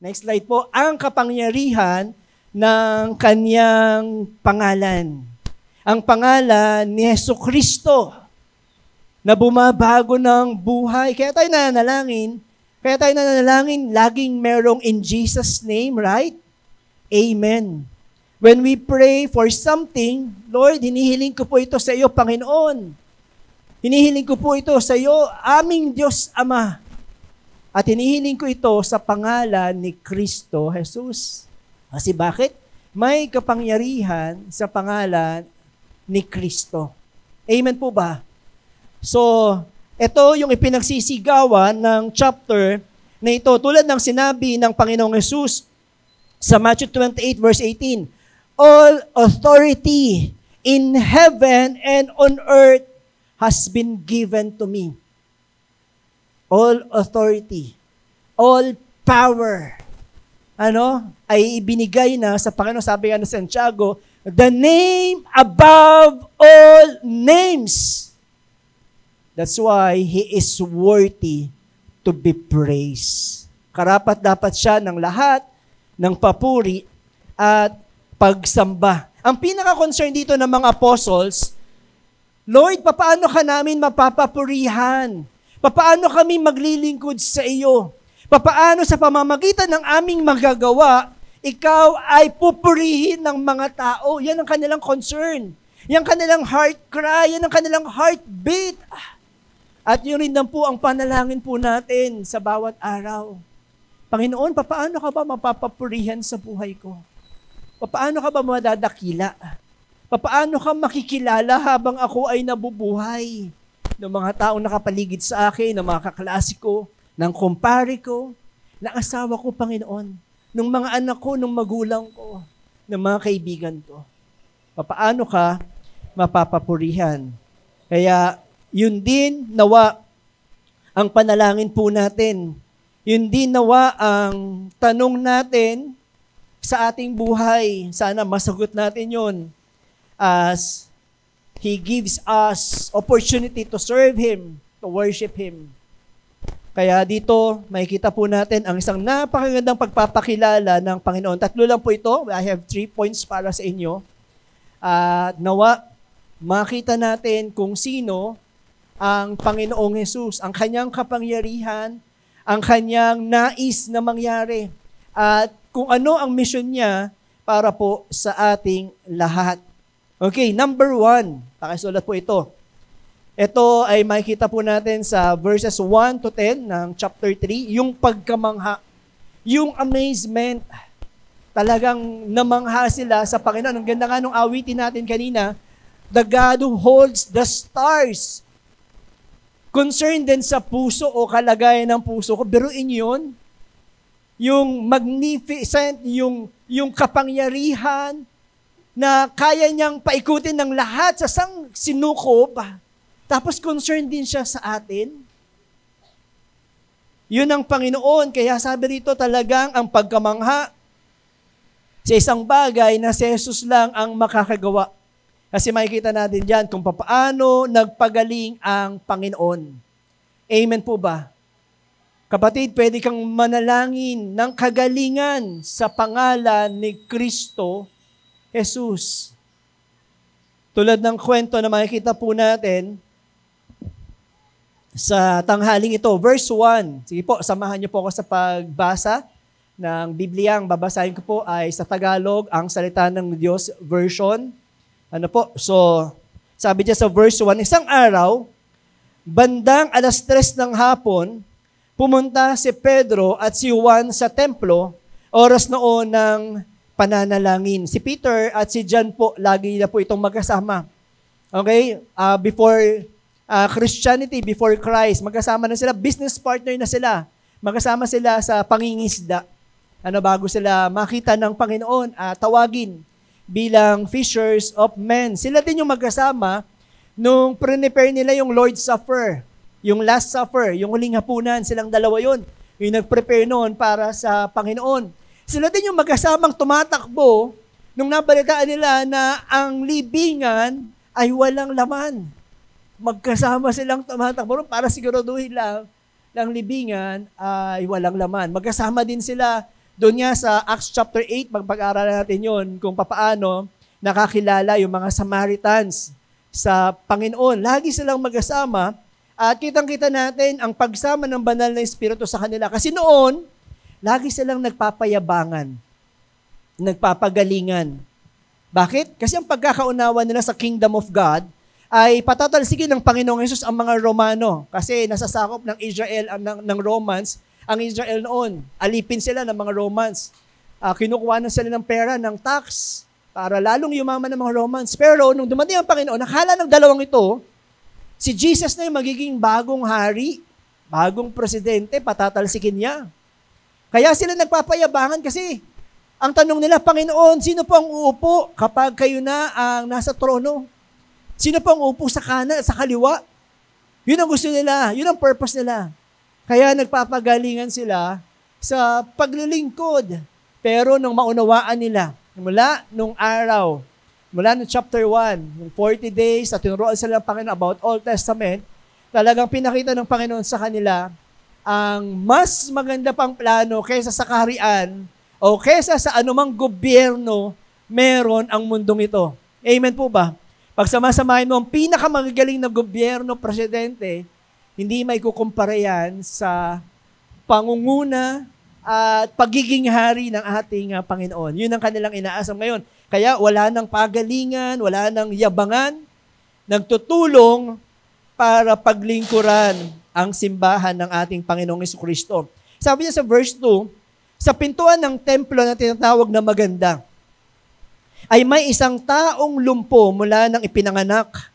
Next slide po. Ang kapangyarihan ng kanyang pangalan. Ang pangalan ni Jesucristo na bumabago ng buhay. Kaya tayo nananalangin, laging merong in Jesus' name, right? Amen. When we pray for something, Lord, hinihiling ko po ito sa iyo, Panginoon. Hinihiling ko po ito sa iyo, aming Diyos Ama. At hinihiling ko ito sa pangalan ni Kristo Jesus. Kasi bakit? May kapangyarihan sa pangalan ni Kristo. Amen po ba? So, ito yung ipinagsisigawan ng chapter na ito. Tulad ng sinabi ng Panginoong Jesus sa Matthew 28 verse 18, all authority in heaven and on earth has been given to me. All authority, all power, ay ibinigay na sa Panginoon. Sabi nga ng Santiago, the name above all names. That's why He is worthy to be praised. Karapat dapat siya ng lahat ng papuri at pagsamba. Ang pinaka-concern dito ng mga apostles, Lord, papaano ka namin mapapapurihan? Papaano kami maglilingkod sa iyo? Papaano sa pamamagitan ng aming magagawa, ikaw ay pupurihin ng mga tao? Yan ang kanilang concern. Yan kanilang heart cry. Yan ang kanilang heartbeat. At yun rin lang po ang panalangin po natin sa bawat araw. Panginoon, papaano ka ba mapapapurihan sa buhay ko? Papaano ka ba madadakila? Papaano ka makikilala habang ako ay nabubuhay? Ng mga taong nakapaligid sa akin, ng mga kaklase ko, ng kumpare ko, ng asawa ko, Panginoon, ng mga anak ko, ng magulang ko, ng mga kaibigan ko. Papaano ka mapapapurihan? Kaya, yun din nawa ang panalangin po natin. Yun din nawa ang tanong natin sa ating buhay. Sana masagot natin yun as He gives us opportunity to serve Him, to worship Him. Kaya dito, makikita po natin ang isang napakagandang pagpapakilala ng Panginoon. Tatlo lang po ito. I have 3 points para sa inyo. Nawa, makita natin kung sino ang Panginoong Jesus, ang kanyang kapangyarihan, ang kanyang nais na mangyari, at kung ano ang mission niya para po sa ating lahat. Okay, number 1, pakisulat po ito. Ito ay makikita po natin sa verses 1 to 10 ng chapter 3, yung pagkamangha, yung amazement. Talagang namangha sila sa Panginoon. Ang ganda nga nung awitin natin kanina, the God who holds the stars. Concern din sa puso o kalagayan ng puso ko. Biruin yun. Yung magnificent, yung kapangyarihan na kaya niyang paikutin ng lahat sa sang sinukob. Tapos concern din siya sa atin. Yun ang Panginoon. Kaya sabi rito talagang ang pagkamangha sa isang bagay na si Jesus lang ang makakagawa. Kasi makikita natin dyan kung paano nagpagaling ang Panginoon. Amen po ba? Kapatid, pwede kang manalangin ng kagalingan sa pangalan ni Kristo Jesus. Tulad ng kwento na makikita po natin sa tanghaling ito. Verse 1. Sige po, samahan niyo po ako sa pagbasa ng Biblia. Ang babasahin ko po ay sa Tagalog, ang Salita ng Diyos version. So, sabi niya sa verse 1, isang araw, bandang 3:00 ng hapon, pumunta si Pedro at si Juan sa templo, oras noon ng pananalangin. Si Peter at si John po, lagi na po itong magkasama. Okay? Before Christianity, before Christ, magkasama na sila, business partner na sila. Magkasama sila sa pangingisda. Bago sila makita ng Panginoon, tawagin bilang fishers of men. Sila din yung magkasama nung prepare nila yung Lord's Supper, yung Last Supper, yung huling hapunan, silang dalawa yun. Yung nag-prepare noon para sa Panginoon. Sila din yung magkasamang tumatakbo nung nabalitaan nila na ang libingan ay walang laman. Magkasama silang tumatakbo para siguraduhin lang ng libingan ay walang laman. Magkasama din sila Doon nga sa Acts chapter 8, magpag-aaralan natin yon kung papaano nakakilala yung mga Samaritans sa Panginoon. Lagi silang magkasama at kitang-kita natin ang pagsama ng banal na Espiritu sa kanila. Kasi noon, lagi silang nagpapayabangan, nagpapagalingan. Bakit? Kasi ang pagkakaunawa nila sa kingdom of God ay patatalsigin ng Panginoong Hesus ang mga Romano. Kasi nasasakop ng Israel, ng Romans, ang Israel noon. Alipin sila ng mga Romans. Kinukuha na sila ng pera, ng tax, para lalong yumaman ng mga Romans. Pero nung dumating ang Panginoon, nakala ng dalawang ito, si Jesus na yung magiging bagong hari, bagong presidente, patatalsikin niya. Kaya sila nagpapayabangan kasi ang tanong nila, Panginoon, sino po ang uupo kapag kayo na ang nasa trono? Sino po ang uupo sa kanan at sa kaliwa? Yun ang gusto nila, yun ang purpose nila. Kaya nagpapagalingan sila sa paglilingkod. Pero nung maunawaan nila, mula nung araw, mula nung chapter 1, yung 40 days na tinuruan sila ng Panginoon about Old Testament, talagang pinakita ng Panginoon sa kanila ang mas maganda pang plano kaysa sa kaharian o kaysa sa anumang gobyerno meron ang mundong ito. Amen po ba? Pag samasamahin mo ang pinakamagagaling na gobyerno, presidente, hindi may kukumpara yan sa pangunguna at pagiging hari ng ating Panginoon. Yun ang kanilang inaasam ngayon. Kaya wala nang pagalingan, wala nang yabangan, nagtutulong para paglingkuran ang simbahan ng ating Panginoong Jesucristo. Sabi niya sa verse 2, sa pintuan ng templo na tinatawag na maganda, ay may isang taong lumpo mula nang ipinanganak.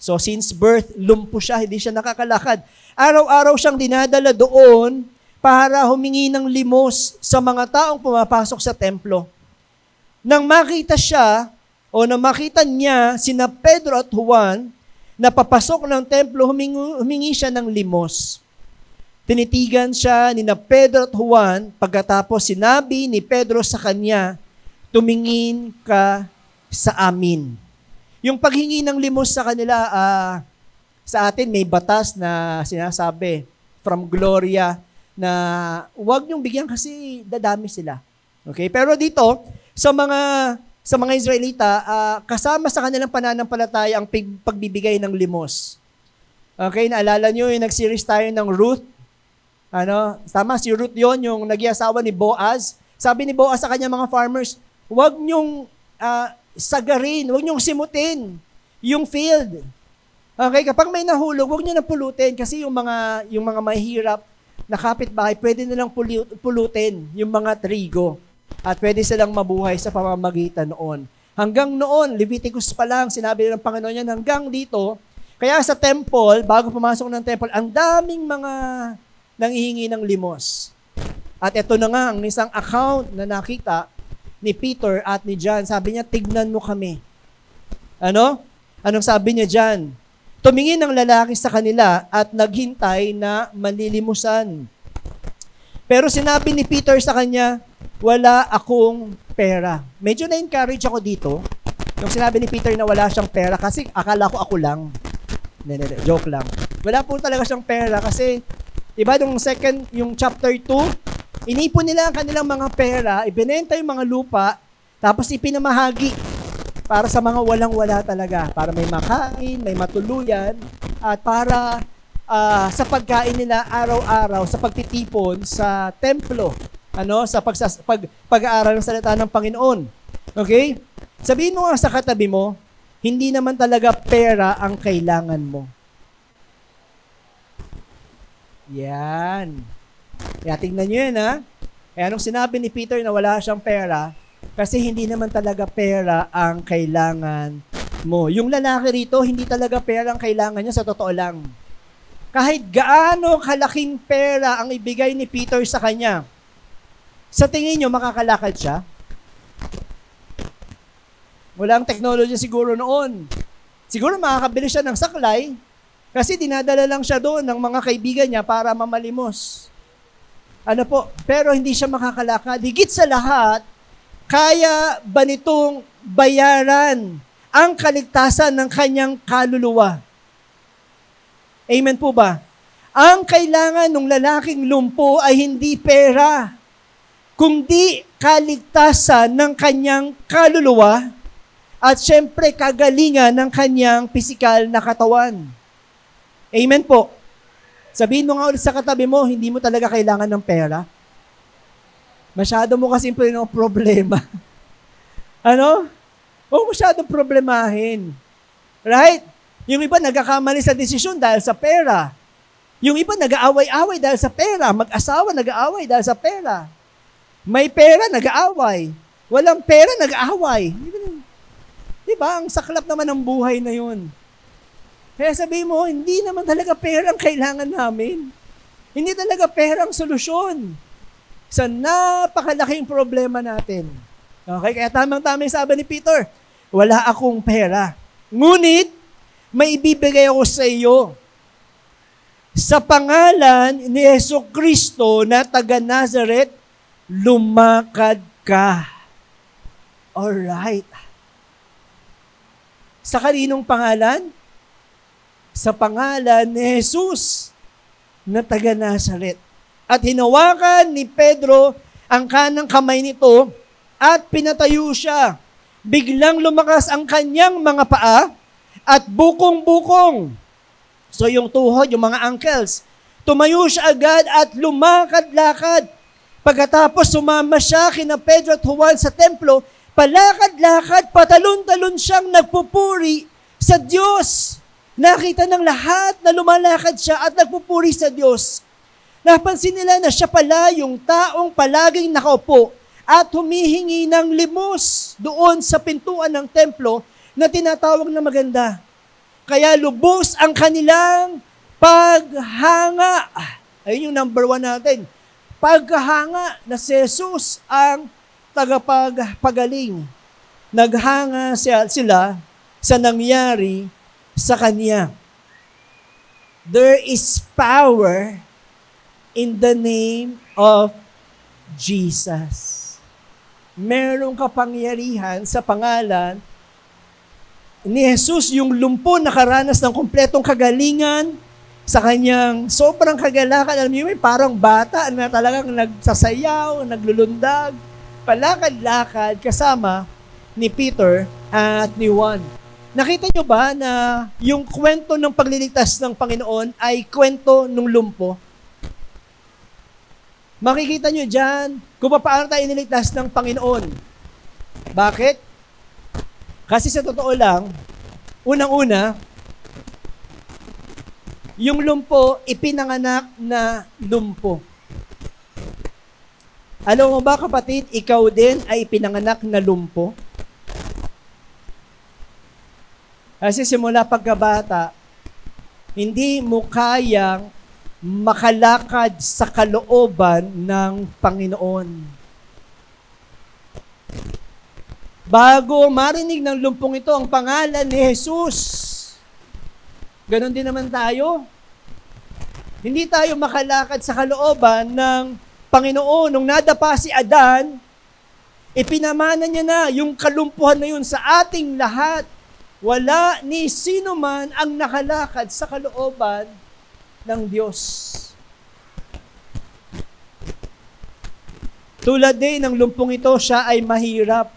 So since birth, lumpo siya, hindi siya nakakalakad. Araw-araw siyang dinadala doon para humingi ng limos sa mga taong pumapasok sa templo. Nang makita siya, o nang makita niya sina Pedro at Juan, na papasok ng templo, humingi siya ng limos. Tinitigan siya ni Pedro at Juan, pagkatapos sinabi ni Pedro sa kanya, tumingin ka sa amin. Yung paghingi ng limos sa kanila, sa atin may batas na sinasabi, from Gloria, na huwag niyong bigyan kasi dadami sila. Okay? Pero dito, sa mga Israelita, kasama sa kanilang pananampalataya ang pagbibigay ng limos. Okay? Naalala niyo yung nag-series tayo ng Ruth? Tama, si Ruth yon, yung nag-iasawa ni Boaz. Sabi ni Boaz sa kanya mga farmers, huwag niyong sagarin, huwag niyong simutin yung field. Okay? Kapag may nahulog, huwag niyo na pulutin kasi yung mga mahihirap na kapitbahay, pwede nilang pulutin yung mga trigo at pwede silang mabuhay sa pamamagitan noon. Hanggang noon, Leviticus pa lang, sinabi ng Panginoon yan, hanggang dito, kaya sa temple, bago pumasok ng temple, ang daming mga nanghihingi ng limos. At ito na nga, ang isang account na nakita ni Peter at ni John, sabi niya, tignan mo kami. Anong sabi niya dyan? Tumingin ang lalaki sa kanila at naghintay na manlilimusan. Pero sinabi ni Peter sa kanya, wala akong pera. Medyo na-encourage ako dito. Yung sinabi ni Peter na wala siyang pera kasi akala ko ako lang. Joke lang. Wala po talaga siyang pera kasi, diba, yung chapter 2, inipon nila ang kanilang mga pera, ibinenta yung mga lupa, tapos ipinamahagi para sa mga walang-wala talaga, para may makain, may matuluyan, at para sa pagkain nila araw-araw, sa pagtitipon sa templo, sa pag-aaral ng salita ng Panginoon. Okay? Sabihin mo nga sa katabi mo, hindi naman talaga pera ang kailangan mo. Yan. Kaya tingnan nyo yan, ha? Kaya nung sinabi ni Peter na wala siyang pera, kasi hindi naman talaga pera ang kailangan mo. Yung lalaki rito, hindi talaga pera ang kailangan niya, sa totoo lang. Kahit gaano kalaking pera ang ibigay ni Peter sa kanya, sa tingin nyo, makakalakad siya? Walang technology siguro noon. Siguro makakabili siya ng saklay, kasi dinadala lang siya doon ng mga kaibigan niya para mamalimos. Pero hindi siya makakalakad. Higit sa lahat, kaya ba nitong bayaran ang kaligtasan ng kanyang kaluluwa? Amen po ba? Ang kailangan ng lalaking lumpo ay hindi pera. kundi kaligtasan ng kanyang kaluluwa at syempre kagalingan ng kanyang pisikal na katawan. Amen po. Sabihin mo nga ulit sa katabi mo, hindi mo talaga kailangan ng pera. Masyado mo kasi problema. Ano? Huwag masyadong problemahin. Right? Yung iba nagkakamali sa desisyon dahil sa pera. Yung iba nag-aaway-away dahil sa pera. Mag-asawa nag-aaway dahil sa pera. May pera, nag-aaway. Walang pera, nag-aaway. Diba? Ang saklap naman ng buhay na yun. Kaya sabihin mo, hindi naman talaga pera ang kailangan namin. Hindi talaga pera ang solusyon sa napakalaking problema natin. Okay? Kaya tamang-tama yung sabi ni Peter, wala akong pera. Ngunit, may ibibigay ako sa iyo. Sa pangalan ni Jesucristo na taga Nazareth, lumakad ka. Alright. Sa kaninong pangalan? Sa pangalan ni Jesus na taga Nazareth. At hinawakan ni Pedro ang kanang kamay nito at pinatayo siya. Biglang lumakas ang kanyang mga paa at bukong-bukong. So yung tuhod, yung mga ankles, tumayo siya agad at lumakad-lakad. Pagkatapos sumama siya kina Pedro at Juan sa templo, palakad-lakad, patalon-talon siyang nagpupuri sa Diyos. Nakita ng lahat na lumalakad siya at nagpupuri sa Diyos. Napansin nila na siya pala yung taong palaging nakaupo at humihingi ng limos doon sa pintuan ng templo na tinatawag na maganda. Kaya lubos ang kanilang paghanga. Ayun yung number 1 natin. Paghanga na si Jesus ang tagapagpagaling. Naghanga sila sa nangyari sa Kanya. There is power in the name of Jesus. Merong kapangyarihan sa pangalan ni Jesus, yung lumpo nakaranas ng kumpletong kagalingan sa kanyang sobrang kagalakan. Alam niyo, may parang bata na talagang nagsasayaw, naglulundag, palakad-lakad kasama ni Peter at ni Juan. Nakita niyo ba na yung kwento ng pagliligtas ng Panginoon ay kwento ng lumpo? Makikita niyo dyan kung paano tayo iniligtas ng Panginoon. Bakit? Kasi sa totoo lang, unang-una, yung lumpo, ipinanganak na lumpo. Alam mo ba, kapatid, ikaw din ay ipinanganak na lumpo? Kasi simula pagkabata, hindi mo kayang makalakad sa kalooban ng Panginoon. Bago marinig ng lumpong ito ang pangalan ni Jesus, ganon din naman tayo. Hindi tayo makalakad sa kalooban ng Panginoon. Nung nadapa si Adan, ipinamana niya na yung kalumpuhan na yun sa ating lahat. Wala ni sino man ang nakalakad sa kalooban ng Diyos. Tulad din ng lumpong ito, siya ay mahirap.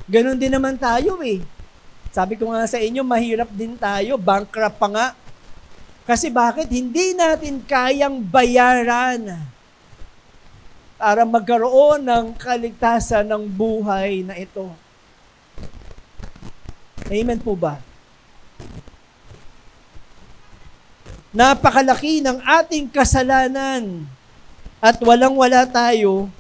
Ganon din naman tayo eh. Sabi ko nga sa inyo, mahirap din tayo, bankrupt pa nga. Kasi bakit? Hindi natin kayang bayaran para magkaroon ng kaligtasan ng buhay na ito. Amen po ba? Napakalaki ng ating kasalanan at walang-wala tayo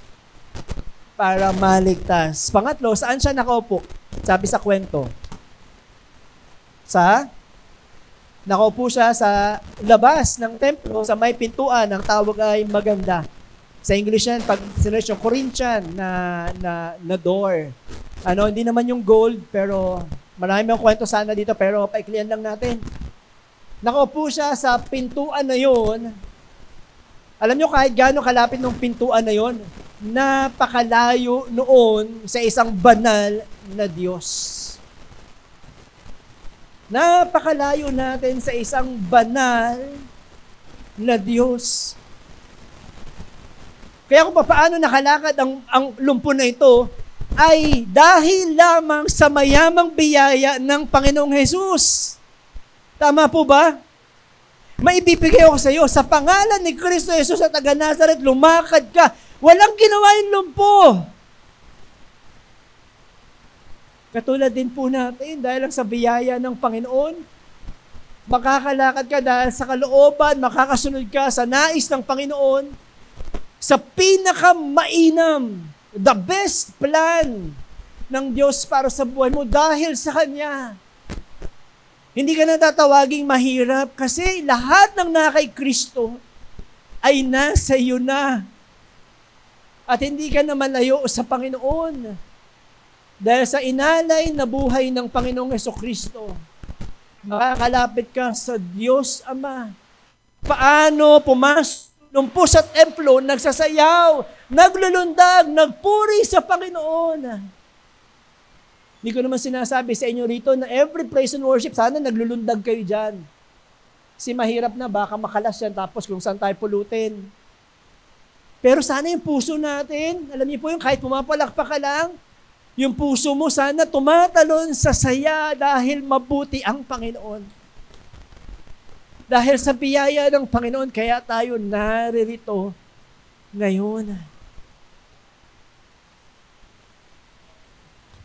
para maligtas. Pangatlo, saan siya nakaupo? Sabi sa kwento. Nakaupo siya sa labas ng templo, sa may pintuan, ang tawag ay maganda. Sa English yan, pag sinerch yung Corinthian na door. Hindi naman yung gold, pero marami ang kwento sana dito, pero paiklian lang natin. Nakaupo siya sa pintuan na yon. Alam nyo, kahit gaano kalapit ng pintuan na yon, napakalayo noon sa isang banal na Diyos. Napakalayo natin sa isang banal na Diyos. Kaya kung paano nakalakad ang lumpo na ito, ay dahil lamang sa mayamang biyaya ng Panginoong Hesus. Tama po ba? Maibibigay ako sa iyo, sa pangalan ni Kristo Jesus sa taga Nazareth, lumakad ka. Walang ginawa yung lumpo. Katulad din po natin, dahil lang sa biyaya ng Panginoon, makakalakad ka dahil sa kalooban, makakasunod ka sa nais ng Panginoon, sa pinakamainam, the best plan ng Diyos para sa buhay mo dahil sa Kanya. Hindi ka na tatawaging mahirap kasi lahat ng nakay Kristo ay nasa iyo na. At hindi ka na malayo sa Panginoon. Dahil sa inalay na buhay ng Panginoong Hesukristo, makakalapit ka sa Diyos Ama. Paano nung po sa templo, nagsasayaw, naglulundag, nagpuri sa Panginoon. Hindi ko naman sinasabi sa inyo rito na every praise and worship, sana naglulundag kayo dyan. Kasi mahirap na, baka makalas yan, tapos kung saan tayo pulutin. Pero sana yung puso natin, alam niyo po yung kahit pumapalakpak ka lang, yung puso mo sana tumatalon sa saya dahil mabuti ang Panginoon. Dahil sa biyaya ng Panginoon, kaya tayo naririto ngayon.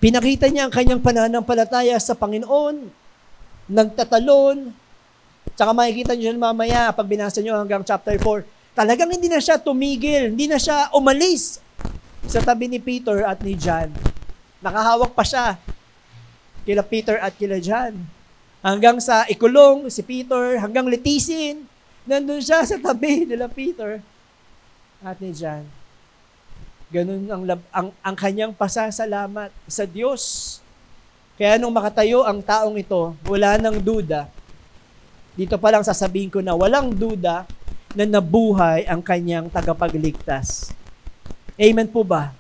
Pinakita niya ang kanyang pananampalataya sa Panginoon, nagtatalon, tsaka makikita niyo yan mamaya pag binasa niyo hanggang chapter 4. Talagang hindi na siya tumigil, hindi na siya umalis sa tabi ni Peter at ni John. Nakahawak pa siya kila Peter at kila John. Hanggang sa ikulong si Peter, hanggang litisin, nandun siya sa tabi nila Peter at ni John. Ganun ang kanyang pasasalamat sa Diyos. Kaya nung makatayo ang taong ito, wala nang duda. Dito pa lang sasabihin ko na walang duda na nabuhay ang kanyang tagapagligtas. Amen po ba?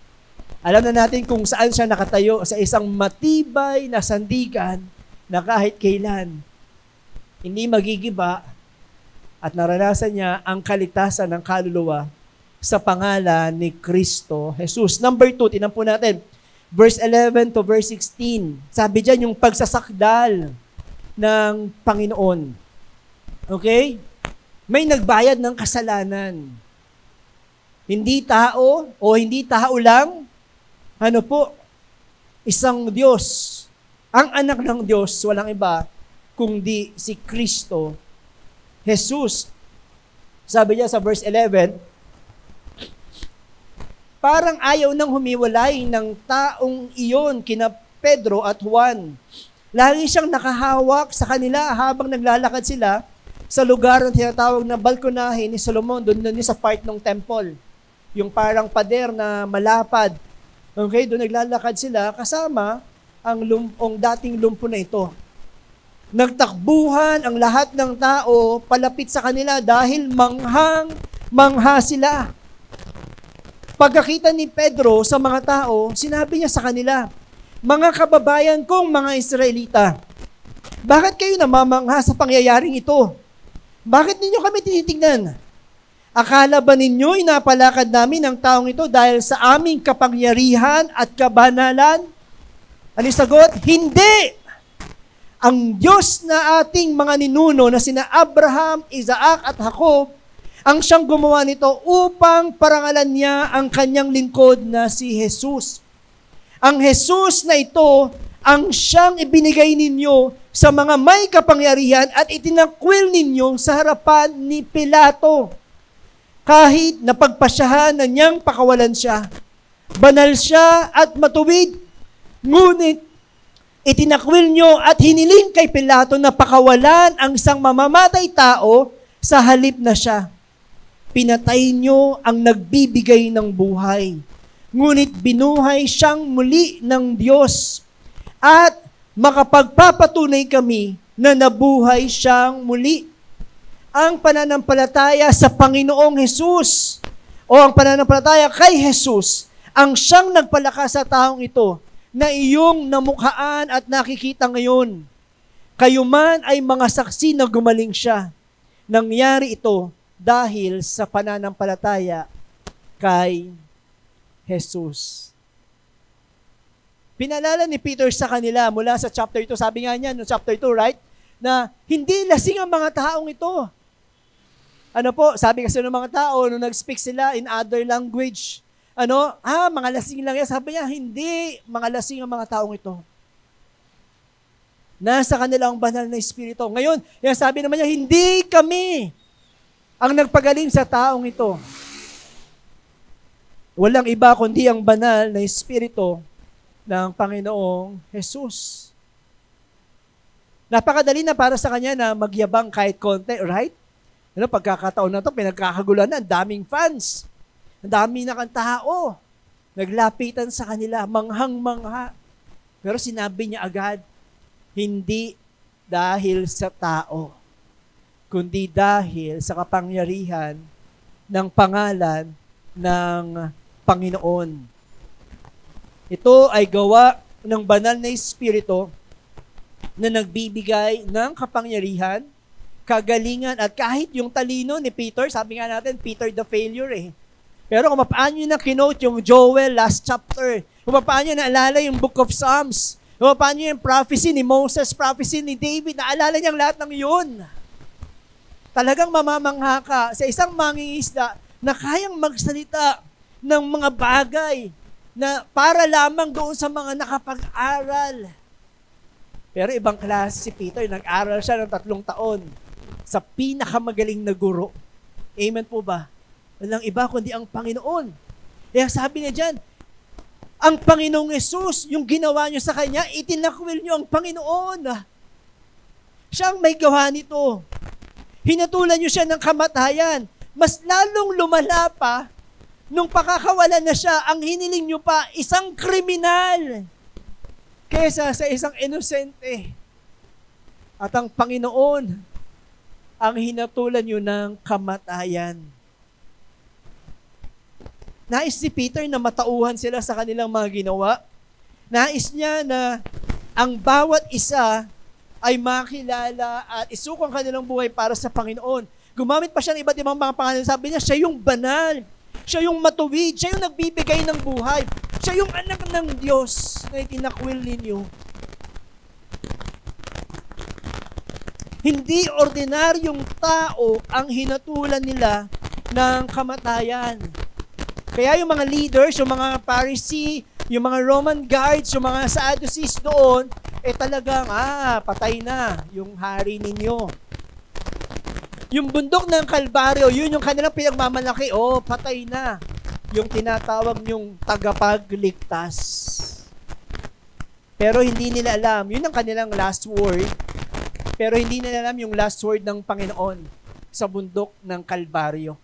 Alam na natin kung saan siya nakatayo, sa isang matibay na sandigan na kahit kailan hindi magigiba at naranasan niya ang kaligtasan ng kaluluwa sa pangalan ni Kristo Jesus. Number 2, tinan po natin. Verse 11 to verse 16. Sabi diyan yung pagsasakdal ng Panginoon. Okay? May nagbayad ng kasalanan. Hindi tao o hindi tao lang. Ano po? Isang Diyos. Ang anak ng Diyos, walang iba, kundi si Kristo Jesus. Sabi niya sa verse 11, parang ayaw nang humiwalay ng taong iyon kina Pedro at Juan. Lagi siyang nakahawak sa kanila habang naglalakad sila sa lugar na tinatawag na balkonahe ni Solomon, doon sa part ng temple. Yung parang pader na malapad. Okay, doon naglalakad sila kasama ang dating lumpo na ito. Nagtakbuhan ang lahat ng tao palapit sa kanila dahil mangha sila. Pagkakita ni Pedro sa mga tao, sinabi niya sa kanila, mga kababayan kong mga Israelita, bakit kayo namamangha sa pangyayaring ito? Bakit ninyo kami tinitignan? Akala ba ninyo inapalakad namin ang taong ito dahil sa aming kapangyarihan at kabanalan? Ano sagot? Hindi! Ang Diyos na ating mga ninuno na sina Abraham, Isaac at Jacob, ang siyang gumawa nito upang parangalan niya ang kanyang lingkod na si Jesus. Ang Jesus na ito, ang siyang ibinigay ninyo sa mga may kapangyarihan at itinakwil ninyo sa harapan ni Pilato. Kahit napagpasyahan na niyang pakawalan siya, banal siya at matuwid, ngunit itinakwil nyo at hiniling kay Pilato na pakawalan ang isang mamamatay tao sa halip na siya. Pinatay nyo ang nagbibigay ng buhay. Ngunit binuhay siyang muli ng Diyos. At makapagpapatunay kami na nabuhay siyang muli. Ang pananampalataya sa Panginoong Hesus o ang pananampalataya kay Hesus ang siyang nagpalakas sa taong ito na iyong namukhaan at nakikita ngayon. Kayo man ay mga saksi na gumaling siya. Nangyari ito dahil sa pananampalataya kay Jesus. Pinalala ni Peter sa kanila mula sa chapter 2, sabi nga niya no chapter 2, right? Na hindi lasing ang mga taong ito. Ano po, sabi kasi ng mga tao, nung nag-speak sila in other language, mga lasing lang yan. Sabi niya, hindi, mga lasing ang mga taong ito. Nasa kanila ang banal na espiritu. Ngayon, yan sabi naman niya, hindi kami ang nagpagaling sa taong ito. Walang iba kundi ang banal na espiritu ng Panginoong Jesus. Napakadali na para sa kanya na magyabang kahit konti, right? Pagkakataon na ito, pinagkakagulan na, ang daming fans. Ang dami na kang tao. Naglapitan sa kanila, manghang-mangha. Pero sinabi niya agad, hindi dahil sa tao, kundi dahil sa kapangyarihan ng pangalan ng Panginoon. Ito ay gawa ng banal na espiritu na nagbibigay ng kapangyarihan, kagalingan, at kahit yung talino ni Peter, sabi nga natin, Peter the failure eh. Pero kung paano nyo na kinote yung Joel last chapter, kung paano nyo naalala yung Book of Psalms, kung paano yung prophecy ni Moses, prophecy ni David, naalala niyang lahat ng yun. Talagang mamamangha ka sa isang mangingisda na kayang magsalita ng mga bagay na para lamang doon sa mga nakapag-aral. Pero ibang klase si Peter, nag-aral siya ng 3 taon sa pinakamagaling na guro. Amen po ba? Walang iba kundi ang Panginoon. Kaya sabi niya dyan, ang Panginoong Jesus, yung ginawa niyo sa Kanya, itinakwil niyo ang Panginoon. Siya ang may gawa nito. Hinatulan niyo siya ng kamatayan. Mas lalong lumala pa, nung pakakawalan na siya, ang hiniling niyo pa, isang kriminal kesa sa isang inosente. At ang Panginoon, ang hinatulan niyo ng kamatayan. Nais si Peter na matauhan sila sa kanilang mga ginawa. Nais niya na ang bawat isa ay makilala at isuko ang kanilang buhay para sa Panginoon. Gumamit pa siya ng iba't ibang mga pangalan. Sabi niya, siya yung banal. Siya yung matuwid. Siya yung nagbibigay ng buhay. Siya yung anak ng Diyos na itinakwil ninyo. Hindi ordinaryong tao ang hinatulan nila ng kamatayan. Kaya yung mga leaders, yung mga Pharisee, yung mga Roman guards, yung mga Sadducees doon, talagang, patay na yung hari ninyo. Yung bundok ng Kalbaryo, yun yung kanilang pinagmamalaki, patay na. Yung tinatawag yung tagapagligtas. Pero hindi nila alam, yun ang kanilang last word, pero hindi nila alam yung last word ng Panginoon sa bundok ng Kalbaryo.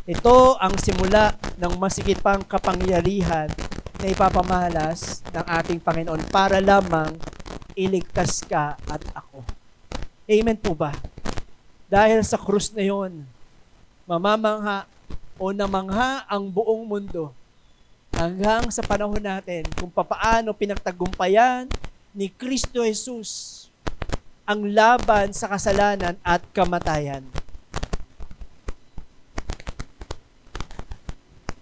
Ito ang simula ng masigit pang kapangyarihan na ipapamalas ng ating Panginoon para lamang iligtas ka at ako. Amen po ba? Dahil sa krus na yon, mamamangha o namangha ang buong mundo hanggang sa panahon natin kung papaano pinagtagumpayan ni Kristo Jesus ang laban sa kasalanan at kamatayan.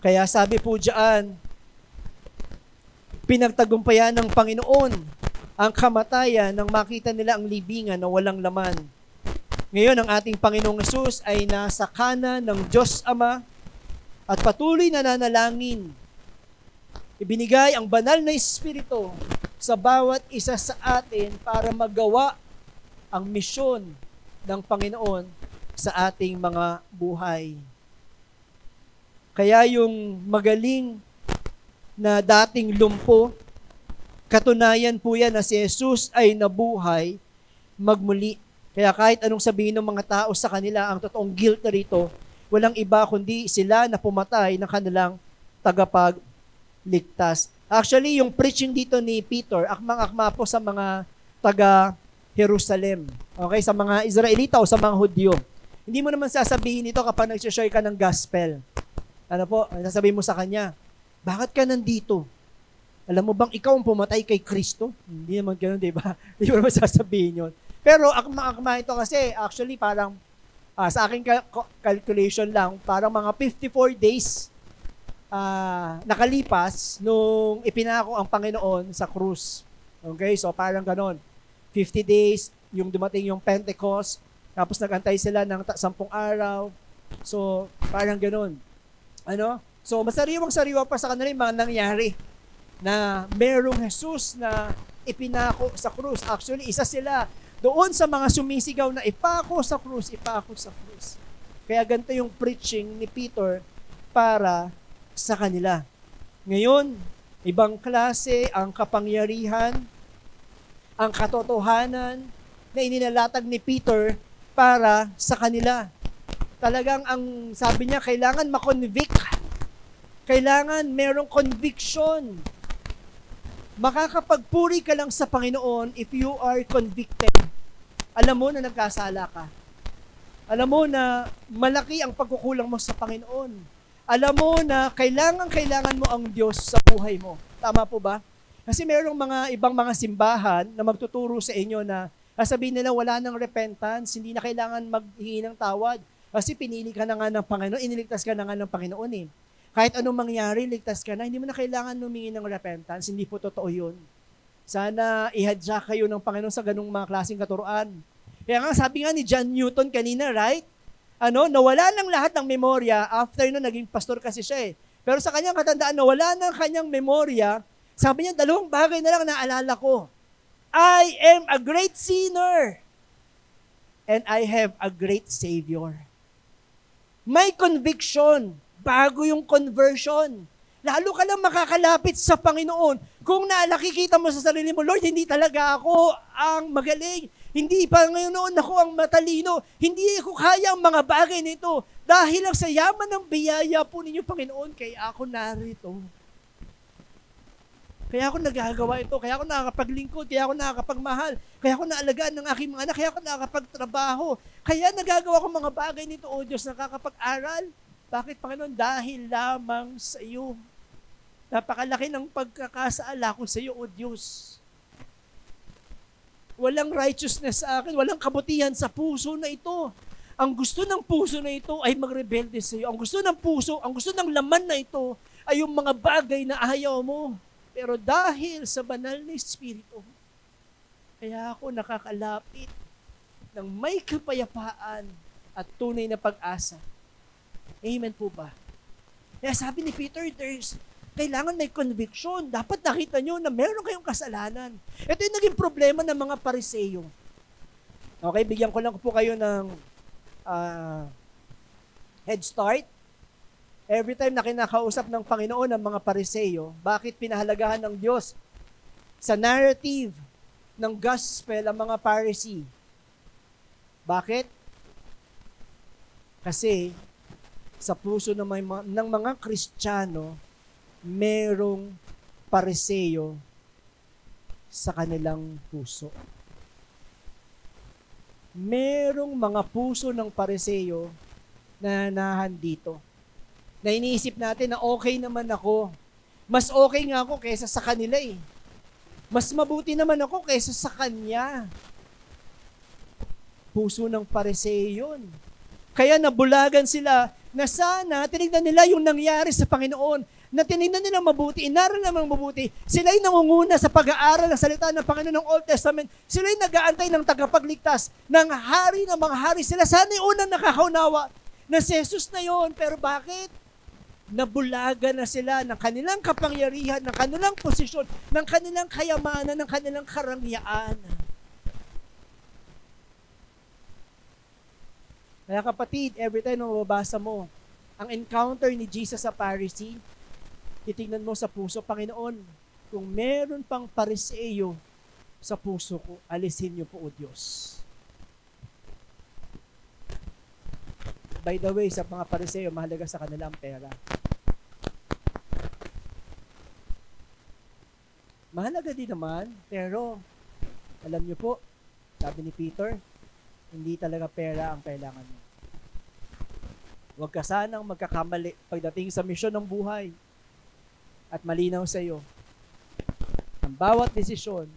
Kaya sabi po diyan, pinagtagumpayan ng Panginoon ang kamatayan nang makita nila ang libingan na walang laman. Ngayon, ang ating Panginoong Jesus ay nasa kanan ng Diyos Ama at patuloy na nanalangin. Ibinigay ang banal na Espiritu sa bawat isa sa atin para magawa ang misyon ng Panginoon sa ating mga buhay. Kaya yung magaling na dating lumpo, katunayan po yan na si Jesus ay nabuhay magmuli. Kaya kahit anong sabihin ng mga tao sa kanila, ang totoong guilt na rito, walang iba kundi sila na pumatay ng kanilang tagapagligtas. Actually, yung preaching dito ni Peter, akmang-akma po sa mga taga-Jerusalem. Okay, sa mga Israelita o sa mga Hudyo. Hindi mo naman sasabihin ito kapag nag-share ka ng gospel. Ano po, sasabihin mo sa kanya, bakit ka nandito? Alam mo bang ikaw ang pumatay kay Kristo? Hindi naman ganoon, di ba? Hindi mo naman sasabihin yun. Pero akma-akma ito kasi actually parang Sa aking calculation lang, parang mga 54 days nakalipas nung ipinako ang Panginoon sa krus. Okay, so parang ganon. 50 days, yung dumating yung Pentecost, tapos nagantay sila ng 10 araw. So, parang ganon. So, masariwang-sariwa pa sa kanila yung mga nangyari na merong Jesus na ipinako sa krus. Actually, isa sila doon sa mga sumisigaw na ipako sa krus, ipako sa krus. Kaya ganito yung preaching ni Peter para sa kanila. Ngayon, ibang klase ang kapangyarihan, ang katotohanan na inilalatag ni Peter para sa kanila. Talagang ang sabi niya, kailangan makonvict. Kailangan merong conviction. Makakapagpuri ka lang sa Panginoon if you are convicted. Alam mo na nagkasala ka. Alam mo na malaki ang pagkukulang mo sa Panginoon. Alam mo na kailangan mo ang Diyos sa buhay mo. Tama po ba? Kasi merong ibang mga simbahan na magtuturo sa inyo na sabihin nila wala nang repentance, hindi na kailangan maghingi ng tawad. Kasi pinili ka na nga ng Panginoon, iniligtas ka na nga ng Panginoon eh. Kahit anong mangyari, ligtas ka na, hindi mo na kailangan humingi ng repentance. Hindi po totoo yun. Sana ihadya kayo ng Panginoon sa ganung mga klaseng katuruan. Kaya nga, sabi nga ni John Newton kanina, right? Nawala ng lahat ng memorya after naging pastor kasi siya eh. Pero sa kanyang katandaan, nawala ng kanyang memorya, sabi niya, 2 bagay na lang naalala ko. I am a great sinner and I have a great Savior. May conviction bago yung conversion. Lalo ka lang makakalapit sa Panginoon. Kung nakikita mo sa sarili mo, Lord, hindi talaga ako ang magaling. Hindi pa ngayon ako ang matalino. Hindi ko kaya ang mga bagay nito. Dahil lang sa yaman ng biyaya po ninyo, Panginoon, kaya ako narito. Kaya ako nagagawa ito. Kaya ako nakakapaglingkod. Kaya ako nakakapagmahal. Kaya ako naalagaan ng aking mga anak. Kaya ako nakakapagtrabaho. Kaya nagagawa ko mga bagay nito, O Diyos, nakakapag-aral. Bakit, Panginoon? Dahil lamang sa iyo. Napakalaki ng pagkakasaala ko sa iyo, O Diyos. Walang righteousness sa akin, walang kabutihan sa puso na ito. Ang gusto ng puso na ito ay magrebelde sa iyo. Ang gusto ng puso, ang gusto ng laman na ito ay yung mga bagay na ayaw mo. Pero dahil sa banal na Espiritu, kaya ako nakakalapit ng may kapayapaan at tunay na pag-asa. Amen po ba? Kaya sabi ni Peter, kailangan may conviction. Dapat nakita nyo na meron kayong kasalanan. Ito yung naging problema ng mga Pariseo. Okay, bigyan ko lang po kayo ng head start. Every time na kinakausap ng Panginoon ng mga Pariseo, bakit pinahalagahan ng Diyos sa narrative ng gospel ang mga Pharisee? Bakit? Kasi sa puso ng mga Kristiyano, merong Pariseo sa kanilang puso. Merong mga puso ng Pariseo na nahandito. Na iniisip natin na okay naman ako. Mas okay nga ako kaysa sa kanila eh. Mas mabuti naman ako kaysa sa kanya. Puso ng Pariseo yun. Kaya nabulagan sila na sana tinignan nila yung nangyari sa Panginoon, na tinignan nila mabuti, inaral naman mabuti. Sila'y nangunguna sa pag-aaral ng salita ng Panginoon ng Old Testament. Sila'y nag-aantay ng tagapagligtas, ng hari ng mga hari. Sila sana'y unang nakakaunawa na si Jesus na yon. Pero bakit? Nabulagan na sila ng kanilang kapangyarihan, ng kanilang posisyon, ng kanilang kayamanan, ng kanilang karangyaan. Kaya kapatid, every time na mababasa mo ang encounter ni Jesus sa Pharisee, titignan mo sa puso, Panginoon, kung meron pang Pariseo sa puso ko, alisin niyo po, O Diyos. By the way, sa mga Pariseo, mahalaga sa kanila ang pera. Mahalaga din naman, pero alam niyo po, sabi ni Peter, hindi talaga pera ang kailangan mo. Huwag ka sanang magkakamali pagdating sa misyon ng buhay. At malinaw sa iyo, ang bawat desisyon,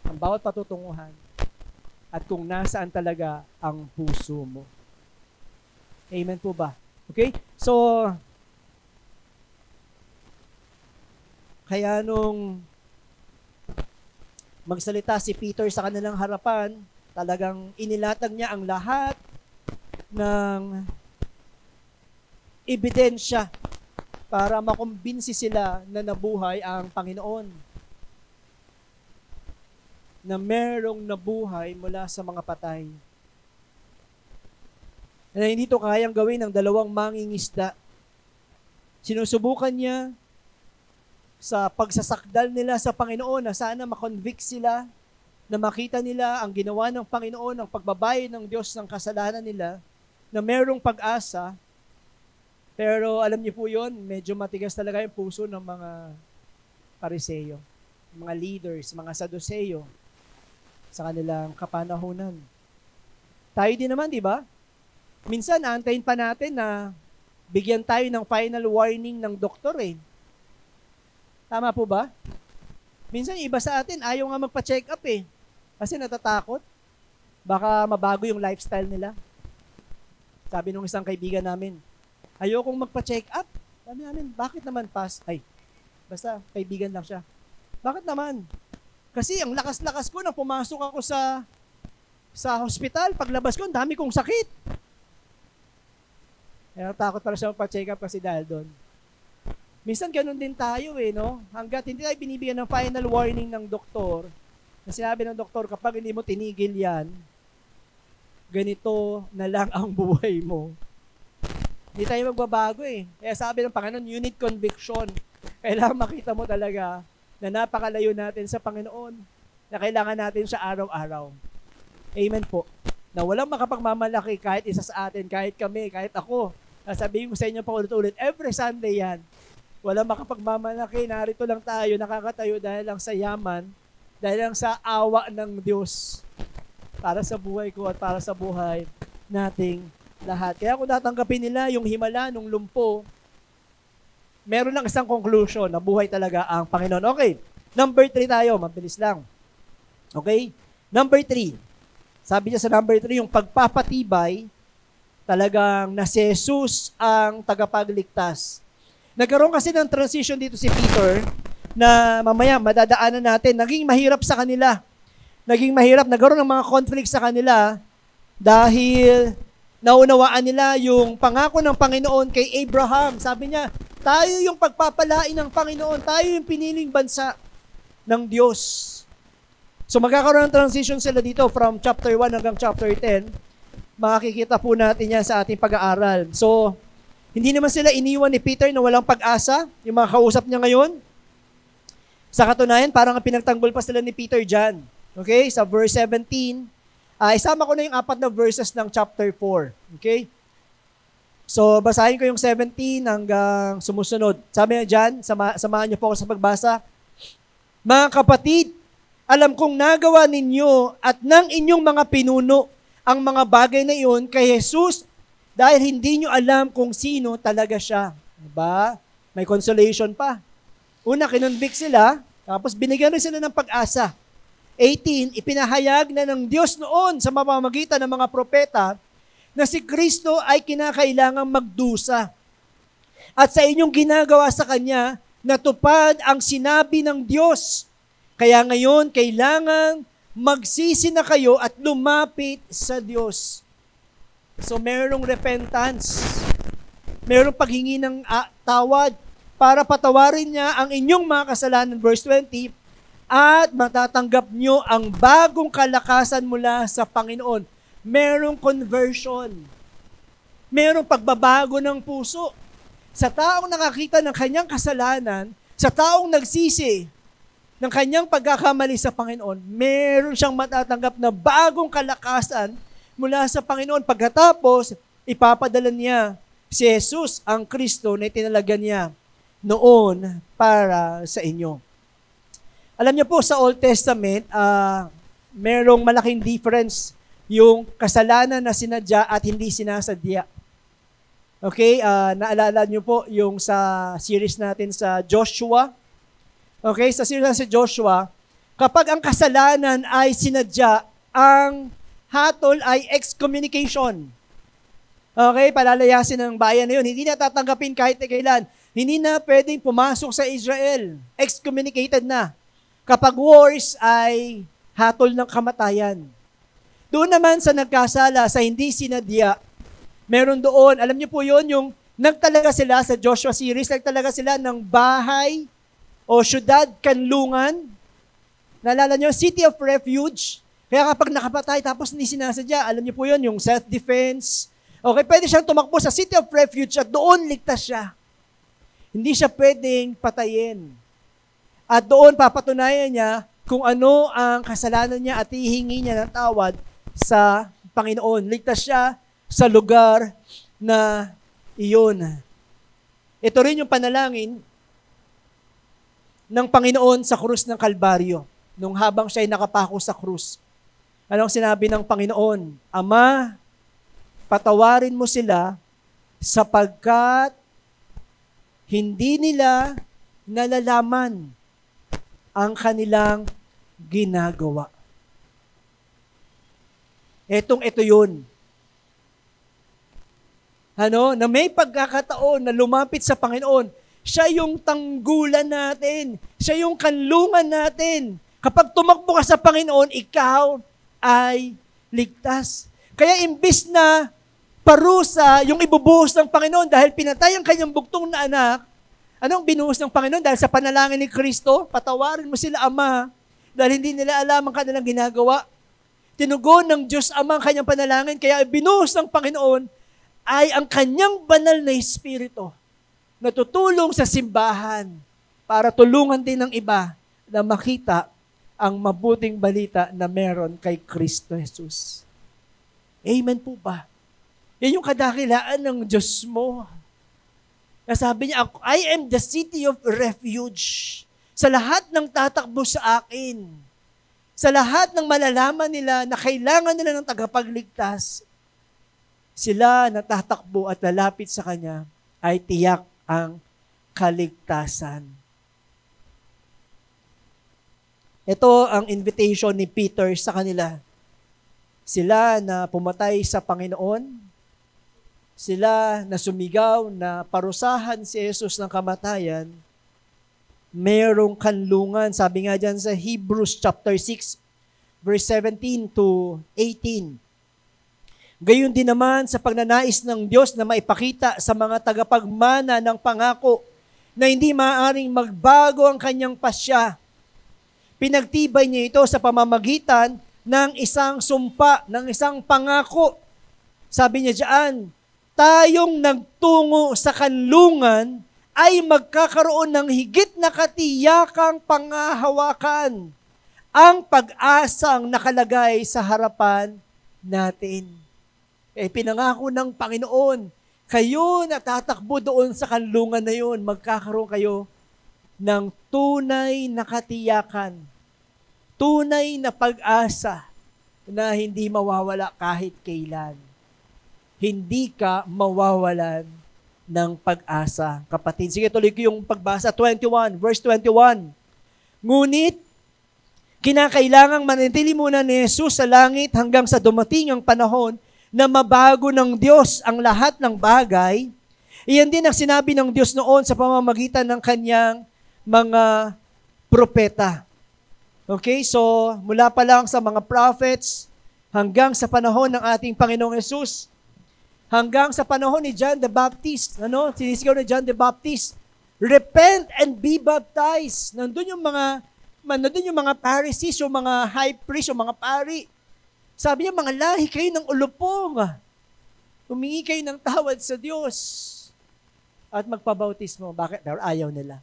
ang bawat patutunguhan, at kung nasaan talaga ang puso mo. Amen po ba? Okay? So, kaya nung magsalita si Peter sa kanilang harapan, talagang inilatag niya ang lahat ng ebidensya para makumbinsi sila na nabuhay ang Panginoon. Na merong nabuhay mula sa mga patay. Na hindi ito kayang gawin ng dalawang mangingisda. Sinusubukan niya sa pagsasakdal nila sa Panginoon na sana makonvict sila, na makita nila ang ginawa ng Panginoon, ang pagbabayad ng Diyos ng kasalanan nila, na merong pag-asa. Pero alam niyo po yun, medyo matigas talaga yung puso ng mga Pariseyo, mga leaders, mga Saduseyo sa kanilang kapanahunan. Tayo din naman, di ba? Minsan, aantayin pa natin na bigyan tayo ng final warning ng doktor eh. Tama po ba? Minsan, iba sa atin, ayaw nga magpa-check up eh. Kasi natatakot. Baka mabago yung lifestyle nila. Sabi nung isang kaibigan namin, ayokong magpa-check up. Sabi namin, bakit naman basta kaibigan lang siya. Bakit naman? Kasi ang lakas-lakas ko nang pumasok ako sa hospital, paglabas ko, ang dami kong sakit. Kaya takot pala siya magpa-check up kasi dahil doon. Minsan ganun din tayo no? Hanggat hindi tayo binibigyan ng final warning ng doktor, na sinabi ng doktor, kapag hindi mo tinigil yan, ganito na lang ang buhay mo. Hindi tayo magbabago Kaya sabi ng Panginoon, you need conviction. Kailangan makita mo talaga na napakalayo natin sa Panginoon, na kailangan natin siya araw-araw. Amen po. Na walang makapagmamalaki kahit isa sa atin, kahit kami, kahit ako. Sabihin ko sa inyo pa ulit-ulit, every Sunday yan. Walang makapagmamalaki, narito lang tayo, nakakatayo dahil lang sa yaman, dahil lang sa awa ng Diyos para sa buhay ko at para sa buhay nating lahat. Kaya kung tatanggapin nila yung himala ng lumpo, meron lang isang conclusion na buhay talaga ang Panginoon. Okay, number 3 tayo, mabilis lang. Okay, number 3. Sabi niya sa number 3, yung pagpapatibay, talagang na si Jesus ang tagapagligtas. Nagkaroon kasi ng transition dito si Peter na mamaya madadaanan natin. Naging mahirap sa kanila. Nagkaroon ng mga conflict sa kanila dahil naunawaan nila yung pangako ng Panginoon kay Abraham. Sabi niya, tayo yung pagpapalain ng Panginoon. Tayo yung piniling bansa ng Diyos. So magkakaroon ng transition sila dito from chapter 1 hanggang chapter 10. Makikita po natin yan sa ating pag-aaral. So, hindi naman sila iniwan ni Peter na walang pag-asa, yung mga kausap niya ngayon. Sa katunayan, parang pinagtanggol pa sila ni Peter dyan. Okay? Sa verse 17, isama ko na yung 4 na verses ng chapter 4. Okay? So, basahin ko yung 17 hanggang sumusunod. Sabi niya dyan, samahan niyo po ako sa pagbasa. Mga kapatid, alam kong nagawa ninyo at ng inyong mga pinuno ang mga bagay na iyon kay Jesus dahil hindi nyo alam kung sino talaga siya. Diba? May consolation pa. Una, kinonvict sila, tapos binigyan rin sila ng pag-asa. 18, ipinahayag na ng Diyos noon sa mamamagitan ng mga propeta na si Kristo ay kinakailangang magdusa. At sa inyong ginagawa sa Kanya, natupad ang sinabi ng Diyos. Kaya ngayon, kailangang magsisi na kayo at lumapit sa Diyos. So, merong repentance. Merong paghingi ng tawad para patawarin niya ang inyong mga kasalanan. Verse 20, at matatanggap nyo ang bagong kalakasan mula sa Panginoon. Merong conversion. Merong pagbabago ng puso. Sa taong nakakita ng kanyang kasalanan, sa taong nagsisi ng kanyang pagkakamali sa Panginoon, meron siyang matatanggap na bagong kalakasan mula sa Panginoon. Pagkatapos, ipapadala niya si Jesus, ang Kristo na itinalaga niya noon para sa inyo. Alam niyo po, sa Old Testament, merong malaking difference yung kasalanan na sinadya at hindi sinasadya. Okay, naalala niyo po yung sa series natin sa Joshua. Okay, sa series natin sa Joshua, kapag ang kasalanan ay sinadya, ang hatol ay excommunication. Okay, palalayasin ng bayan na yun. Hindi na tatanggapin kahit kailan. Hindi na pwedeng pumasok sa Israel. Excommunicated na. Kapag wars ay hatol ng kamatayan. Doon naman sa nagkasala, sa hindi sinadya, meron doon, alam niyo po yun, yung nagtalaga sila sa Joshua series, nagtalaga sila ng bahay o syudad, kanlungan. Naalala niyo, City of Refuge. Kaya kapag nakapatay tapos hindi sinasadya, alam niyo po yun, yung self-defense. Okay, pwede siyang tumakbo sa City of Refuge at doon ligtas siya. Hindi siya pwedeng patayin. At doon papatunayan niya kung ano ang kasalanan niya at hihingi niya ng tawad sa Panginoon. Ligtas siya sa lugar na iyon. Ito rin yung panalangin ng Panginoon sa krus ng Kalbaryo nung habang siya ay nakapako sa krus. Anong sinabi ng Panginoon? Ama, patawarin mo sila sapagkat hindi nila nalalaman ang kanilang ginagawa. Ito yun. Na may pagkakataon na lumapit sa Panginoon, siya yung tanggulan natin. Siya yung kanlungan natin. Kapag tumakbo ka sa Panginoon, ikaw ay ligtas. Kaya imbis na parusa yung ibubuhos ng Panginoon dahil pinatay ang kanyang bugtong na anak, anong binuhos ng Panginoon? Dahil sa panalangin ni Kristo, patawarin mo sila, Ama, dahil hindi nila alam ang kanilang ginagawa. Tinugon ng Diyos Ama ang kanyang panalangin, kaya binuhos ng Panginoon ay ang kanyang banal na Espiritu na tutulong sa simbahan para tulungan din ng iba na makita ang mabuting balita na meron kay Kristo Jesus. Amen po ba? Yan yung kadakilaan ng Diyos mo. Sabi niya, I am the city of refuge. Sa lahat ng tatakbo sa akin, sa lahat ng malalaman nila na kailangan nila ng tagapagligtas, sila na tatakbo at lalapit sa Kanya ay tiyak ang kaligtasan. Ito ang invitation ni Peter sa kanila. Sila na pumatay sa Panginoon, sila na sumigaw na parusahan si Jesus ng kamatayan, merong kanlungan. Sabi nga dyan sa Hebrews chapter 6, verse 17 to 18. Gayon din naman sa pagnanais ng Diyos na maipakita sa mga tagapagmana ng pangako na hindi maaaring magbago ang kanyang pasya. Pinagtibay niya ito sa pamamagitan ng isang sumpa, ng isang pangako. Sabi niya diyan, tayong nagtungo sa kanlungan ay magkakaroon ng higit na katiyakang pangahawakan ang pag-asang nakalagay sa harapan natin. Pinangako ng Panginoon, kayo na tatakbo doon sa kanlungan na yun, magkakaroon kayo ng tunay na katiyakan, tunay na pag-asa na hindi mawawala kahit kailan. Hindi ka mawawalan ng pag-asa, kapatid. Sige, tuloy ko yung pagbasa. 21, verse 21. Ngunit, kinakailangang manatili muna ni Jesus sa langit hanggang sa dumating ang panahon na mabago ng Diyos ang lahat ng bagay. Iyan din ang sinabi ng Diyos noon sa pamamagitan ng kanyang mga propeta. Okay, so mula pa lang sa mga prophets hanggang sa panahon ng ating Panginoong Jesus, hanggang sa panahon ni John the Baptist, sinisigaw ni John the Baptist, repent and be baptized. Nandun yung mga Pharisees, yung mga high priest, yung mga pari. Sabi niya, mga lahi kayo ng ulupong. Humingi kayo ng tawad sa Diyos. At magpabautismo. Bakit? Dahil ayaw nila.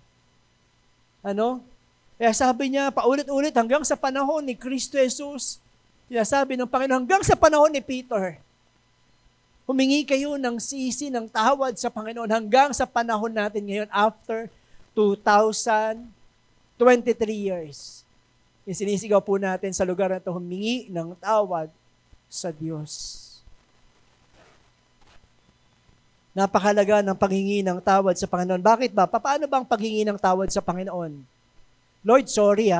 Kaya sabi niya, paulit-ulit hanggang sa panahon ni Kristo Jesus, sinasabi ng Panginoon, hanggang sa panahon ni Peter, humingi kayo ng sisi, ng tawad sa Panginoon hanggang sa panahon natin ngayon after 2023 years. Yung sinisigaw po natin sa lugar na ito, humingi ng tawad sa Diyos. Napakalaga ng paghingi ng tawad sa Panginoon. Bakit ba? Paano bang paghingi ng tawad sa Panginoon? Lord, sorry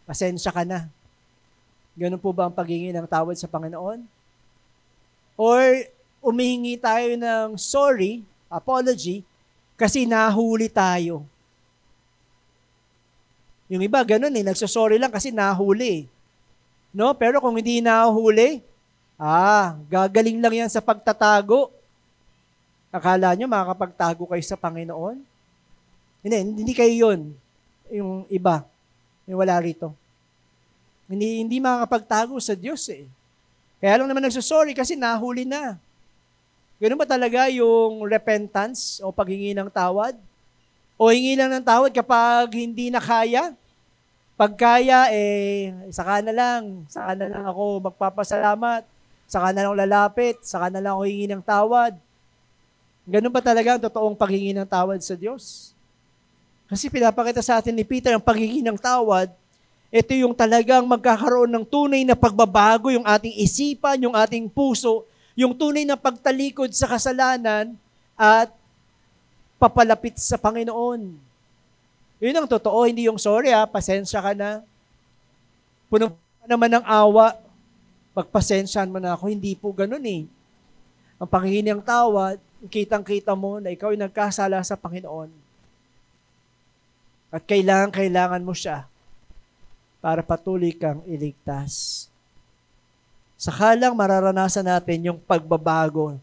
pasensya ka na. Ganun po ba ang paghingi ng tawad sa Panginoon? Or umihingi tayo ng sorry, apology, kasi nahuli tayo. Yung iba, ganun nagsosorry lang kasi nahuli. No? Pero kung hindi nahuli, gagaling lang yan sa pagtatago. Akala nyo makakapagtago kayo sa Panginoon? Hindi kayo yun. Yung iba, yung wala rito. Hindi makakapagtago sa Diyos eh. Kaya lang naman nagsosorry kasi nahuli na. Ganun ba talaga yung repentance o paghingi ng tawad? O hingi lang ng tawad kapag hindi na kaya? Pag kaya, saka na lang ako magpapasalamat, saka na lang lalapit, saka na lang ako hingi ng tawad. Ganun ba talaga ang totoong paghingi ng tawad sa Diyos? Kasi pinapakita sa atin ni Peter ang paghingi ng tawad, ito yung talagang magkakaroon ng tunay na pagbabago yung ating isipan, yung ating puso, yung tunay na pagtalikod sa kasalanan at papalapit sa Panginoon. Yun ang totoo, hindi yung sorry pasensya ka na. Puno ka naman ng awa, pagpasensyahan mo na ako. Hindi po ganun eh. Ang panghingi ng tawad, kitang-kita mo na ikaw ay nagkasala sa Panginoon. At kailangan mo siya para patuloy kang iligtas. Sakalang mararanasan natin yung pagbabago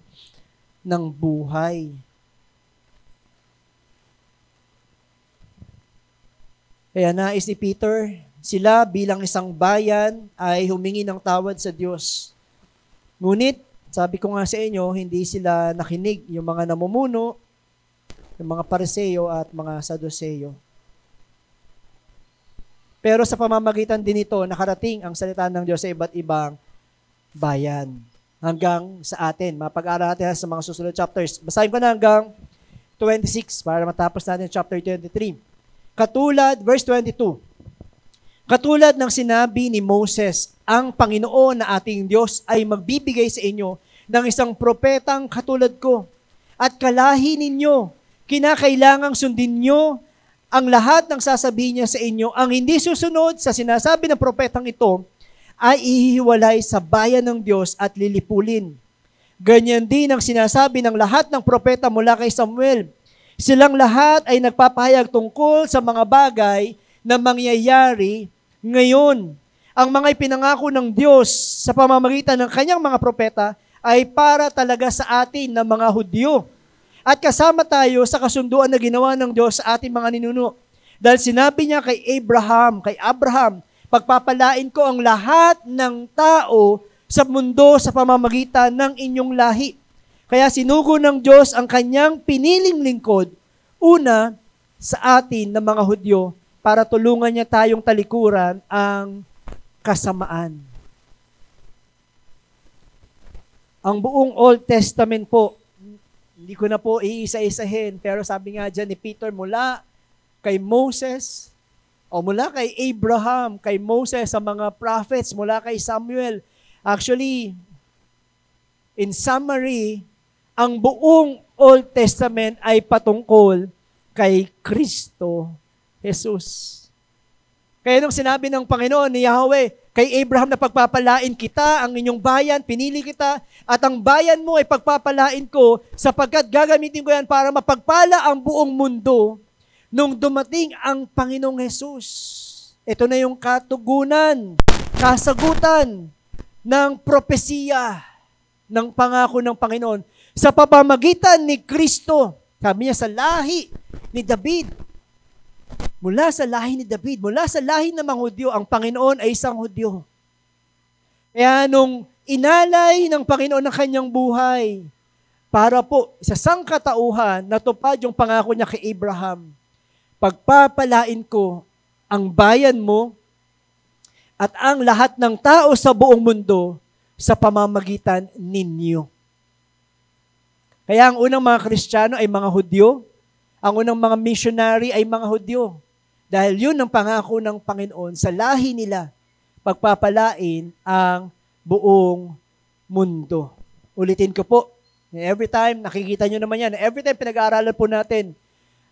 ng buhay. Kaya nais ni Peter, sila bilang isang bayan ay humingi ng tawad sa Diyos. Ngunit, sabi ko nga sa inyo, hindi sila nakinig, yung mga namumuno, yung mga Pariseo at mga Saduceo. Pero sa pamamagitan din ito, nakarating ang salita ng Diyos sa iba't ibang bayan. Hanggang sa atin. Mapag-aaral natin sa mga susunod chapters. Basahin ko na hanggang 26 para matapos natin chapter 23. Katulad, verse 22. Katulad ng sinabi ni Moses, ang Panginoon na ating Diyos ay magbibigay sa inyo ng isang propetang katulad ko. At kalahi ninyo, kinakailangang sundin nyo ang lahat ng sasabihin niya sa inyo. Ang hindi susunod sa sinasabi ng propetang ito, ay ihiwalay sa bayan ng Diyos at lilipulin. Ganyan din ang sinasabi ng lahat ng propeta mula kay Samuel. Silang lahat ay nagpapahayag tungkol sa mga bagay na mangyayari ngayon. Ang mga ipinangako ng Diyos sa pamamagitan ng kanyang mga propeta ay para talaga sa atin na mga Hudyo. At kasama tayo sa kasunduan na ginawa ng Diyos sa ating mga ninuno. Dahil sinabi niya kay Abraham, pagpapalain ko ang lahat ng tao sa mundo sa pamamagitan ng inyong lahi. Kaya sinugo ng Diyos ang kanyang piniling lingkod, una sa atin na mga Hudyo, para tulungan niya tayong talikuran ang kasamaan. Ang buong Old Testament po, hindi ko na po iisa-isahin, pero sabi nga dyan ni Peter, mula kay Moses, o mula kay Abraham, kay Moses, sa mga prophets, mula kay Samuel. Actually, in summary, ang buong Old Testament ay patungkol kay Kristo Jesus. Kaya nung sinabi ng Panginoon ni Yahweh, kay Abraham na pagpapalain kita, ang inyong bayan, pinili kita, at ang bayan mo ay pagpapalain ko, sapagkat gagamitin ko yan para mapagpala ang buong mundo. Nung dumating ang Panginoong Hesus, ito na yung katugunan, kasagutan ng propesiya ng pangako ng Panginoon sa pamamagitan ni Kristo. Sabi niya sa lahi ni David. Mula sa lahi ni David, mula sa lahi ng mga Hudyo, ang Panginoon ay isang Hudyo. Kaya nung inalay ng Panginoon ang kanyang buhay para po sa sangkatauhan, natupad yung pangako niya kay Abraham. Pagpapalain ko ang bayan mo at ang lahat ng tao sa buong mundo sa pamamagitan ninyo. Kaya ang unang mga Kristiyano ay mga Hudyo, ang unang mga missionary ay mga Hudyo. Dahil yun ang pangako ng Panginoon sa lahi nila, pagpapalain ang buong mundo. Ulitin ko po, every time, nakikita nyo naman yan, every time pinag-aaralan po natin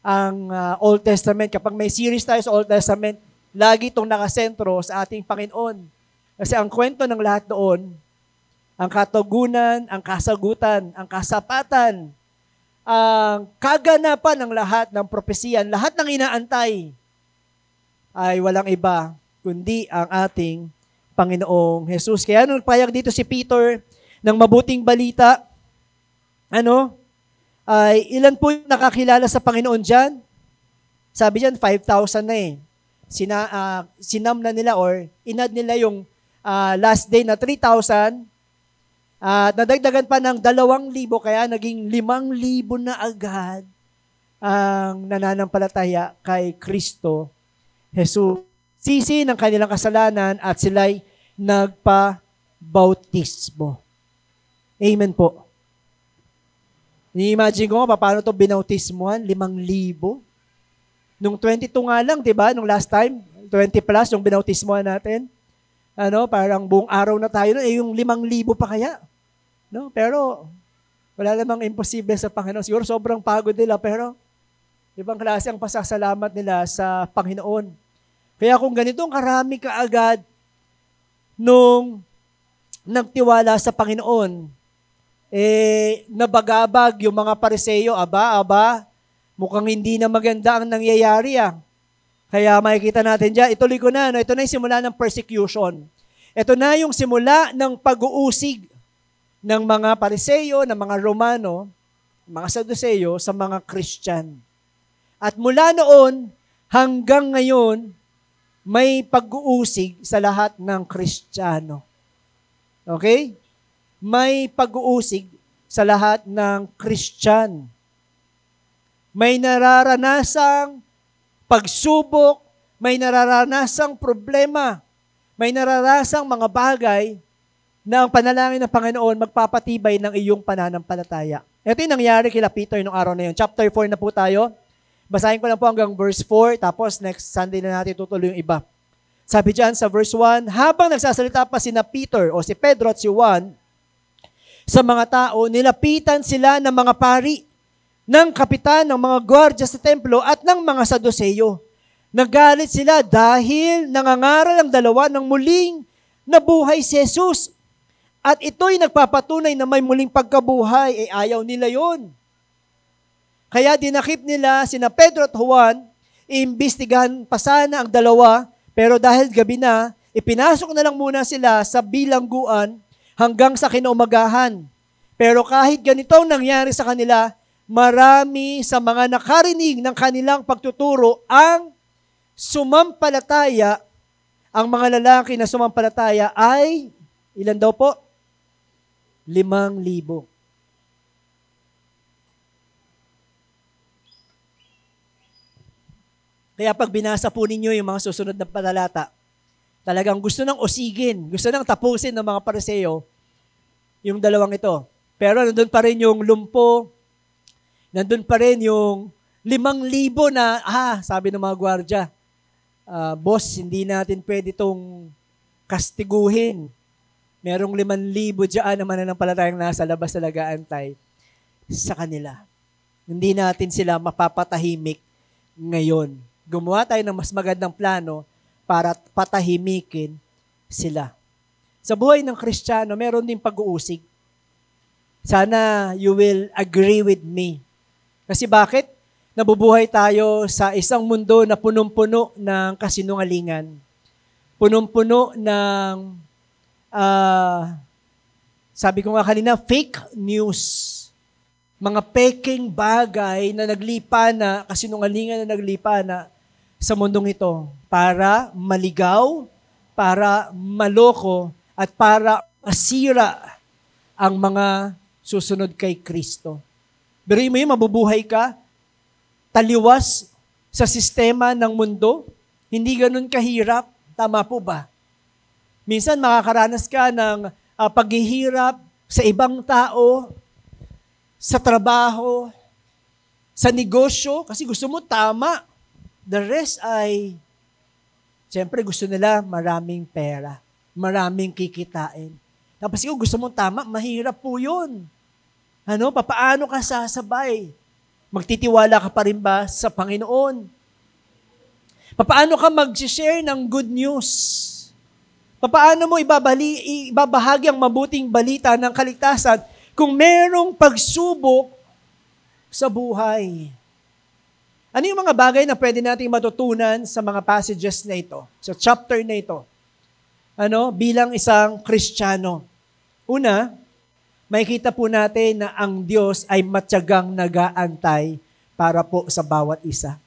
ang Old Testament. Kapag may series tayo sa Old Testament, lagi itong nakasentro sa ating Panginoon. Kasi ang kwento ng lahat doon ang katugunan, ang kasagutan, ang kasapatan, ang kaganapan ng lahat ng propesiyan, lahat ng inaantay ay walang iba kundi ang ating Panginoong Jesus. Kaya nung payag dito si Peter ng mabuting balita, ay ilan po yung nakakilala sa Panginoon dyan? Sabi dyan, 5,000 na eh. Sinam na nila or inad nila yung last day na 3,000 at nadagdagan pa ng 2,000 kaya naging 5,000 na agad ang nananampalataya kay Kristo Jesus. Sisi ng kanilang kasalanan at sila'y nagpa-bautismo. Amen po. Ni-imagine ko nga paano ito binautismohan, 5,000. Nung 22 nga lang, di ba? Nung last time, 20 plus yung binautismohan natin. Parang buong araw na tayo. Yung 5,000 pa kaya. No? Pero, wala namang imposible sa Panginoon. Siguro sobrang pagod nila, pero ibang klase ang pasasalamat nila sa Panginoon. Kaya kung ganitong karami kaagad nung nagtiwala sa Panginoon, nabagabag yung mga Pariseo, mukhang hindi na maganda ang nangyayari Kaya makikita natin dyan, ituloy ko na, ito na yung simula ng persecution. Ito na yung simula ng pag-uusig ng mga Pariseo, ng mga Romano, mga Saduceo sa mga Christian. At mula noon hanggang ngayon, may pag-uusig sa lahat ng Kristiyano. Okay? May pag-uusig sa lahat ng Christian. May nararanasang pagsubok, may nararanasang problema, may nararanasang mga bagay na ang panalangin ng Panginoon magpapatibay ng iyong pananampalataya. Ito yung nangyari kila Peter noong araw na yun. Chapter 4 na po tayo. Basahin ko lang po hanggang verse 4, tapos next Sunday na natin tutuloy yung iba. Sabi dyan sa verse 1, habang nagsasalita pa sina Peter o si Pedro at si Juan sa mga tao, nilapitan sila ng mga pari, ng kapitan, ng mga gwardya sa templo at ng mga Saduceo. Nagalit sila dahil nangangaral ang dalawa ng muling nabuhay si Jesus. At ito'y nagpapatunay na may muling pagkabuhay, ayaw nila yon. Kaya dinakip nila sina Pedro at Juan, iimbestigahan pa sana ang dalawa, pero dahil gabi na, ipinasok na lang muna sila sa bilangguan hanggang sa kinaumagahan. Pero kahit ganitong nangyari sa kanila, marami sa mga nakarinig ng kanilang pagtuturo ang sumampalataya. Ang mga lalaki na sumampalataya ay, ilan daw po? 5,000. Kaya pag binasa po ninyo yung mga susunod na patalata, talagang gusto nang usigin, gusto nang tapusin ng mga Pariseo yung dalawang ito. Pero nandun pa rin yung lumpo, nandun pa rin yung 5,000 na, sabi ng mga gwardya, boss, hindi natin pwede itong kastiguhin. Merong 5,000 dyan na mananampalatayang nasa labas na nag-aantay sa kanila. Hindi natin sila mapapatahimik ngayon. Gumawa tayo ng mas magandang plano para patahimikin sila. Sa buhay ng Kristiyano, meron din pag-uusig. Sana you will agree with me. Kasi bakit? Nabubuhay tayo sa isang mundo na punong-puno ng kasinungalingan. Punong-puno ng, sabi ko nga kanina, fake news. Mga peking bagay na naglipa na, kasinungalingan na naglipa na sa mundong ito para maligaw, para maloko, at para masira ang mga susunod kay Kristo. Pero mo yun, mabubuhay ka, taliwas sa sistema ng mundo, hindi ganun kahirap, tama po ba? Minsan makakaranas ka ng paghihirap sa ibang tao, sa trabaho, sa negosyo, kasi gusto mo tama. The rest ay, siyempre gusto nila maraming pera, maraming kikitain. Tapos kung gusto mo tama, mahirap po yun. Papaano ka sasabay? Magtitiwala ka pa rin ba sa Panginoon? Papaano ka mag-share ng good news? Paano mo ibabahagi ang mabuting balita ng kaligtasan kung merong pagsubok sa buhay? Ano yung mga bagay na pwede nating matutunan sa mga passages na ito, sa chapter na ito? Bilang isang Kristiyano. Una, makikita po natin na ang Diyos ay matyagang nag-aantay para po sa bawat isa.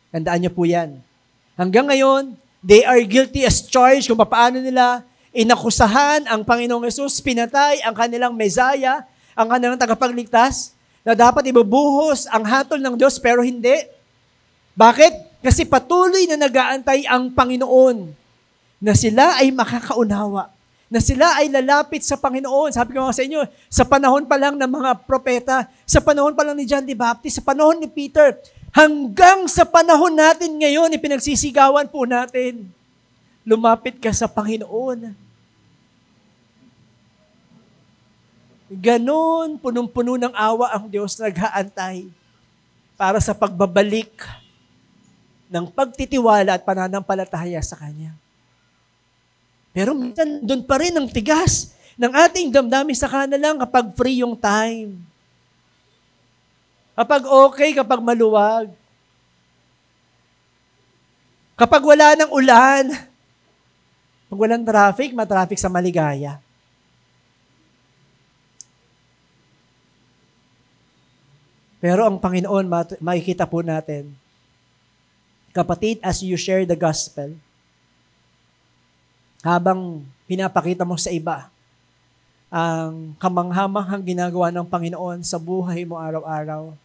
Tandaan niyo po yan. Hanggang ngayon, they are guilty as charged kung paano nila inakusahan ang Panginoong Hesus, pinatay ang kanilang Mesiah, ang kanilang tagapagligtas, na dapat ibubuhos ang hatol ng Diyos, pero hindi. Bakit? Kasi patuloy na nag-aantay ang Panginoon na sila ay makakaunawa, na sila ay lalapit sa Panginoon. Sabi ko nga sa inyo, sa panahon pa lang ng mga propeta, sa panahon pa lang ni John the Baptist, sa panahon ni Peter, hanggang sa panahon natin ngayon, ipinagsisigawan po natin, lumapit ka sa Panginoon. Ganon, punong-puno ng awa ang Diyos, nag-aantay para sa pagbabalik ng pagtitiwala at pananampalataya sa Kanya. Pero minsan, doon pa rin ang tigas ng ating damdamin sa kanilang kapag free yung time. Kapag okay, kapag maluwag. Kapag wala ng ulan. Pag walang traffic, matraffic sa Maligaya. Pero ang Panginoon, makikita po natin, kapatid, as you share the gospel, habang pinapakita mo sa iba ang kamanghamanghang ginagawa ng Panginoon sa buhay mo araw-araw,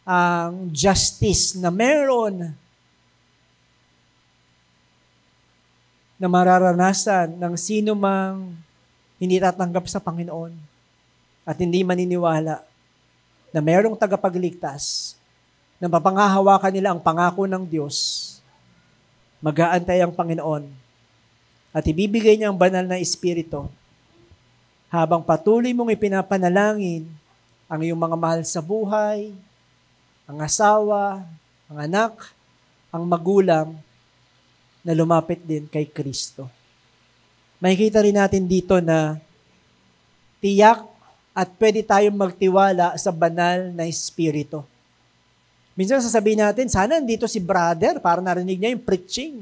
ang justice na meron na mararanasan ng sino mang hindi tatanggap sa Panginoon at hindi maniniwala na merong tagapagligtas, na mapangahawakan nila ang pangako ng Diyos, mag-aantay ang Panginoon at ibibigay niya ang banal na Espiritu habang patuloy mong ipinapanalangin ang iyong mga mahal sa buhay, ang asawa, ang anak, ang magulang, na lumapit din kay Kristo. Makikita rin natin dito na tiyak at pwede tayong magtiwala sa banal na Espiritu. Minsan sasabihin natin, sana nandito si brother para narinig niya yung preaching.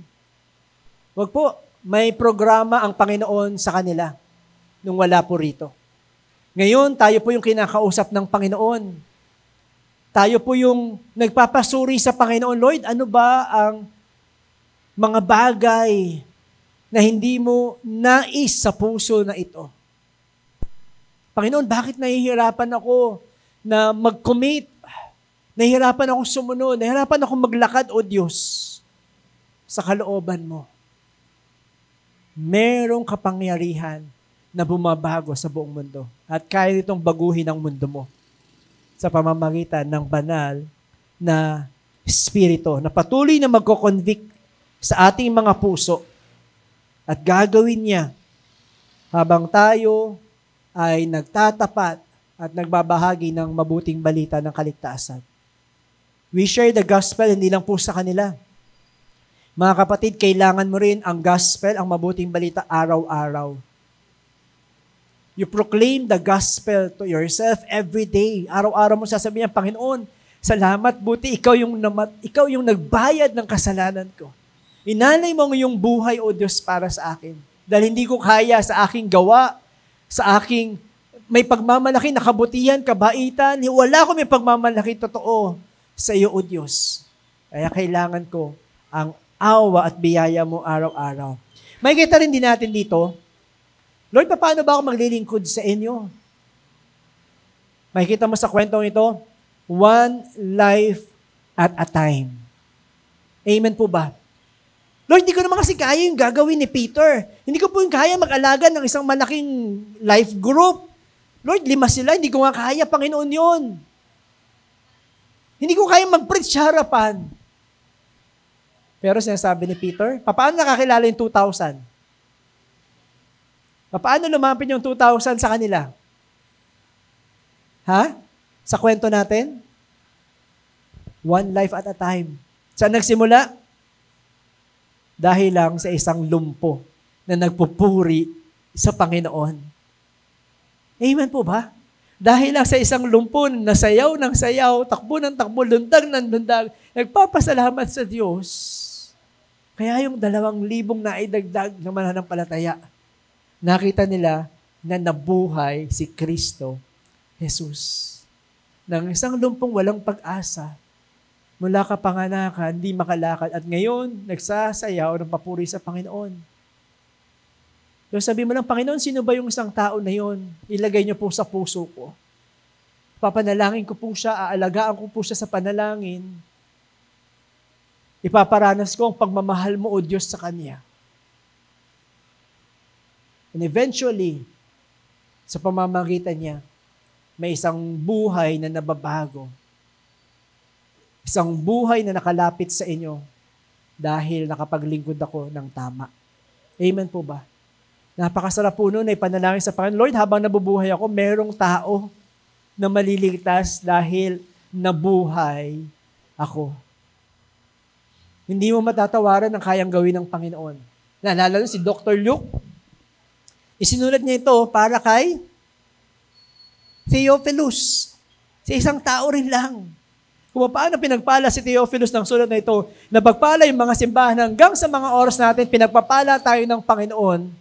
Wag po, may programa ang Panginoon sa kanila nung wala po rito. Ngayon, tayo po yung kinakausap ng Panginoon. Tayo po yung nagpapasuri sa Panginoon, Lord, ano ba ang mga bagay na hindi mo nais sa puso na ito? Panginoon, bakit nahihirapan ako na mag-commit? Nahihirapan ako sumunod. Nahihirapan ako maglakad, O Diyos, sa kalooban mo. Merong kapangyarihan na bumabago sa buong mundo. At kaya nitong baguhin ang mundo mo sa pamamagitan ng banal na Espiritu na patuloy na magko-convict sa ating mga puso at gagawin niya habang tayo ay nagtatapat at nagbabahagi ng mabuting balita ng kaligtasan. We share the gospel hindi lang po sa kanila. Mga kapatid, kailangan mo rin ang gospel, ang mabuting balita araw-araw. You proclaim the gospel to yourself every day. Araw-araw mo sasabihin, Panginoon, salamat, buti ikaw yung nagbayad ng kasalanan ko. Inalay mo yung buhay, O Diyos, para sa akin. Dahil hindi ko kaya sa aking gawa, sa aking may pagmamalaki na kabutihan, kabaitan, wala ko may pagmamalaki totoo sa iyo, O Diyos. Kaya kailangan ko ang awa at biyaya mo araw-araw. Makikita rin din natin dito, Lord, paano ba ako maglilingkod sa inyo? Makikita mo sa kwentong ito, one life at a time. Amen po ba? Lord, hindi ko naman kasi kaya yung gagawin ni Peter. Hindi ko po yung kaya mag-alaga ng isang malaking life group. Lord, 5 sila, hindi ko nga kaya, Panginoon yun. Hindi ko kaya mag-preach sa harapan. Pero sinasabi ni Peter, paano nakakilala yung 2,000? Paano lumapit yung 2,000 sa kanila? Ha? Sa kwento natin? One life at a time. Saan nagsimula? Dahil lang sa isang lumpo na nagpupuri sa Panginoon. Amen po ba? Dahil lang sa isang lumpon na sayaw ng sayaw, takbo ng takbo, lundag ng lundag, nagpapasalamat sa Diyos. Kaya yung 2,000 na idagdag ng mananampalataya, nakita nila na nabuhay si Kristo Jesus. Nang isang lumpong walang pag-asa, mula kapanganakan, hindi makalakad, at ngayon, nagsasayaw ng papuri sa Panginoon. So sabi mo lang, Panginoon, sino ba yung isang tao na yon? Ilagay niyo po sa puso ko. Papanalangin ko po siya, aalagaan ko po siya sa panalangin. Ipaparanas ko ang pagmamahal mo, O Diyos, sa Kanya. And eventually, sa pamamagitan niya, may isang buhay na nababago. Isang buhay na nakalapit sa inyo dahil nakapaglingkod ako ng tama. Amen po ba? Napakasarap po nun ay panalangin sa Panginoon, Lord, habang nabubuhay ako, merong tao na maliligtas dahil nabuhay ako. Hindi mo matatawaran ang kayang gawin ng Panginoon. Naalala nyo si Dr. Luke? Isinulat niya ito para kay Theophilus. Si isang tao rin lang. Kung paano pinagpala si Theophilus ng sulat na ito, na pagpala yung mga simbahan hanggang sa mga oras natin, pinagpapala tayo ng Panginoon.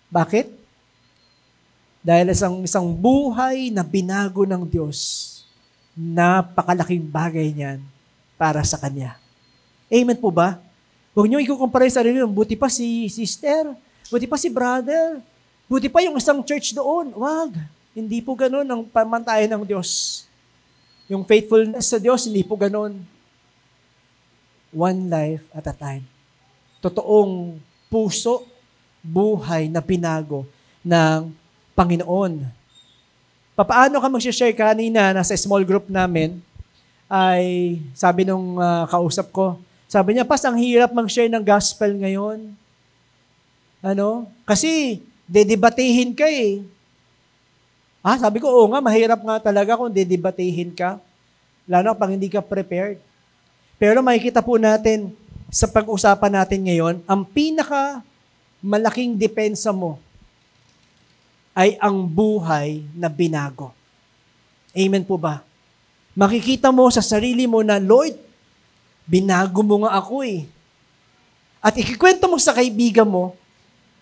Bakit? Dahil isang buhay na binago ng Diyos, napakalaking bagay niyan para sa Kanya. Amen po ba? Huwag niyo ikukumpara yung sarili, buti pa si sister, buti pa si brother, buti pa yung isang church doon. Wag, hindi po ganun ang pamantayan ng Diyos. Yung faithfulness sa Diyos, hindi po ganun. One life at a time. Totoong puso, buhay na pinago ng Panginoon. Paano ka mag-share kanina, nasa small group namin, ay sabi nung kausap ko, sabi niya, Pas, ang hirap mag-share ng gospel ngayon. Kasi, dedebatehin ka eh. Sabi ko, oo nga, mahirap nga talaga kung dedebatehin ka. Lalo pag hindi ka prepared. Pero makikita po natin sa pag-usapan natin ngayon, ang malaking depensa mo ay ang buhay na binago. Amen po ba? Makikita mo sa sarili mo na, Lord, binago mo nga ako eh. At ikikwento mo sa kaibigan mo,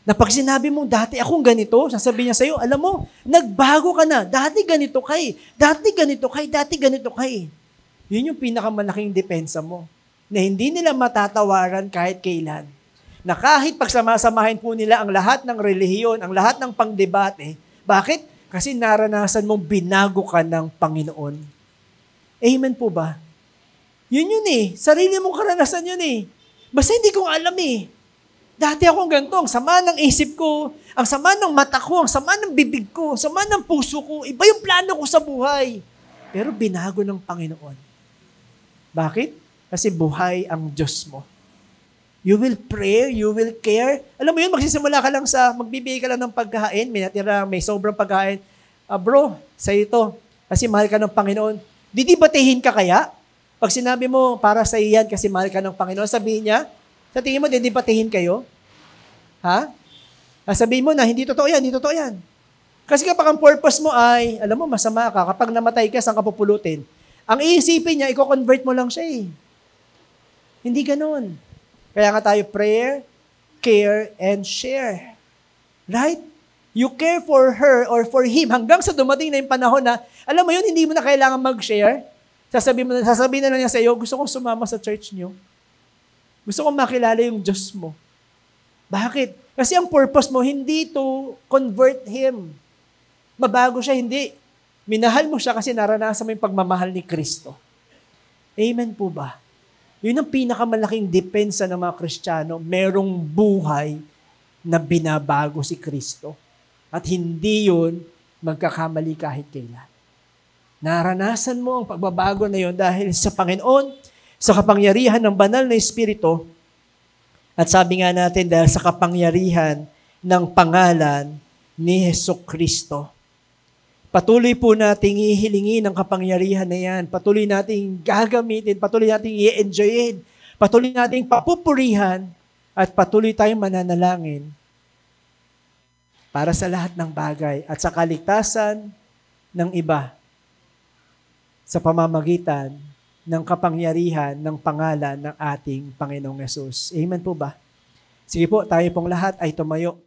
na pag sinabi mo, dati akong ganito, sasabihin niya sa'yo, alam mo, nagbago ka na. Dati ganito kay. Dati ganito kay. Dati ganito kay. Yun yung pinakamalaking depensa mo. Na hindi nila matatawaran kahit kailan. Na kahit pagsamasamahin po nila ang lahat ng relihiyon, ang lahat ng pangdebate. Bakit? Kasi naranasan mong binago ka ng Panginoon. Amen po ba? Yun eh. Sarili mong karanasan yun eh. Basta hindi kong alam eh. Dati akong ganito, ang sama ng isip ko, ang sama ng mata ko, ang sama ng bibig ko, ang sama ng puso ko, iba yung plano ko sa buhay. Pero binago ng Panginoon. Bakit? Kasi buhay ang Diyos mo. You will pray, you will care. Alam mo yun, magsisimula ka lang magbibigay ka lang ng pagkain, may sobrang pagkain. Bro, sa ito, kasi mahal ka ng Panginoon. Didibatehin ka kaya? Pag sinabi mo, para sa iyan kasi mahal ka ng Panginoon, sabihin niya, sa tingin mo, didibatehin kayo? Ha? Sabihin mo na, hindi totoo yan, hindi totoo yan. Kasi kapag ang purpose mo ay, alam mo, masama ka, kapag namatay ka, saan ka pupulutin? Ang iisipin niya, i-convert mo lang siya eh. Hindi ganun. Kaya nga tayo, prayer, care, and share. Right? You care for her or for him hanggang sa dumating na yung panahon na, alam mo yun, hindi mo na kailangan mag-share. Sasabihin na lang niya sa iyo, gusto kong sumama sa church niyo. Gusto kong makilala yung Diyos mo. Bakit? Kasi ang purpose mo, hindi to convert him. Mabago siya, hindi. Minahal mo siya kasi naranasan mo yung pagmamahal ni Kristo. Amen po ba? Yun ang pinakamalaking depensa ng mga Kristiyano, merong buhay na binabago si Kristo. At hindi yun magkakamali kahit kailan. Naranasan mo ang pagbabago na yun dahil sa Panginoon, sa kapangyarihan ng banal na Espiritu, at sabi nga natin dahil sa kapangyarihan ng pangalan ni Jesucristo. Patuloy po nating ihilingin ang kapangyarihan na yan. Patuloy nating gagamitin, patuloy nating i-enjoyin, patuloy nating papupurihan, at patuloy tayong mananalangin para sa lahat ng bagay at sa kaligtasan ng iba sa pamamagitan ng kapangyarihan ng pangalan ng ating Panginoong Yesus. Amen po ba? Sige po, tayo pong lahat ay tumayo.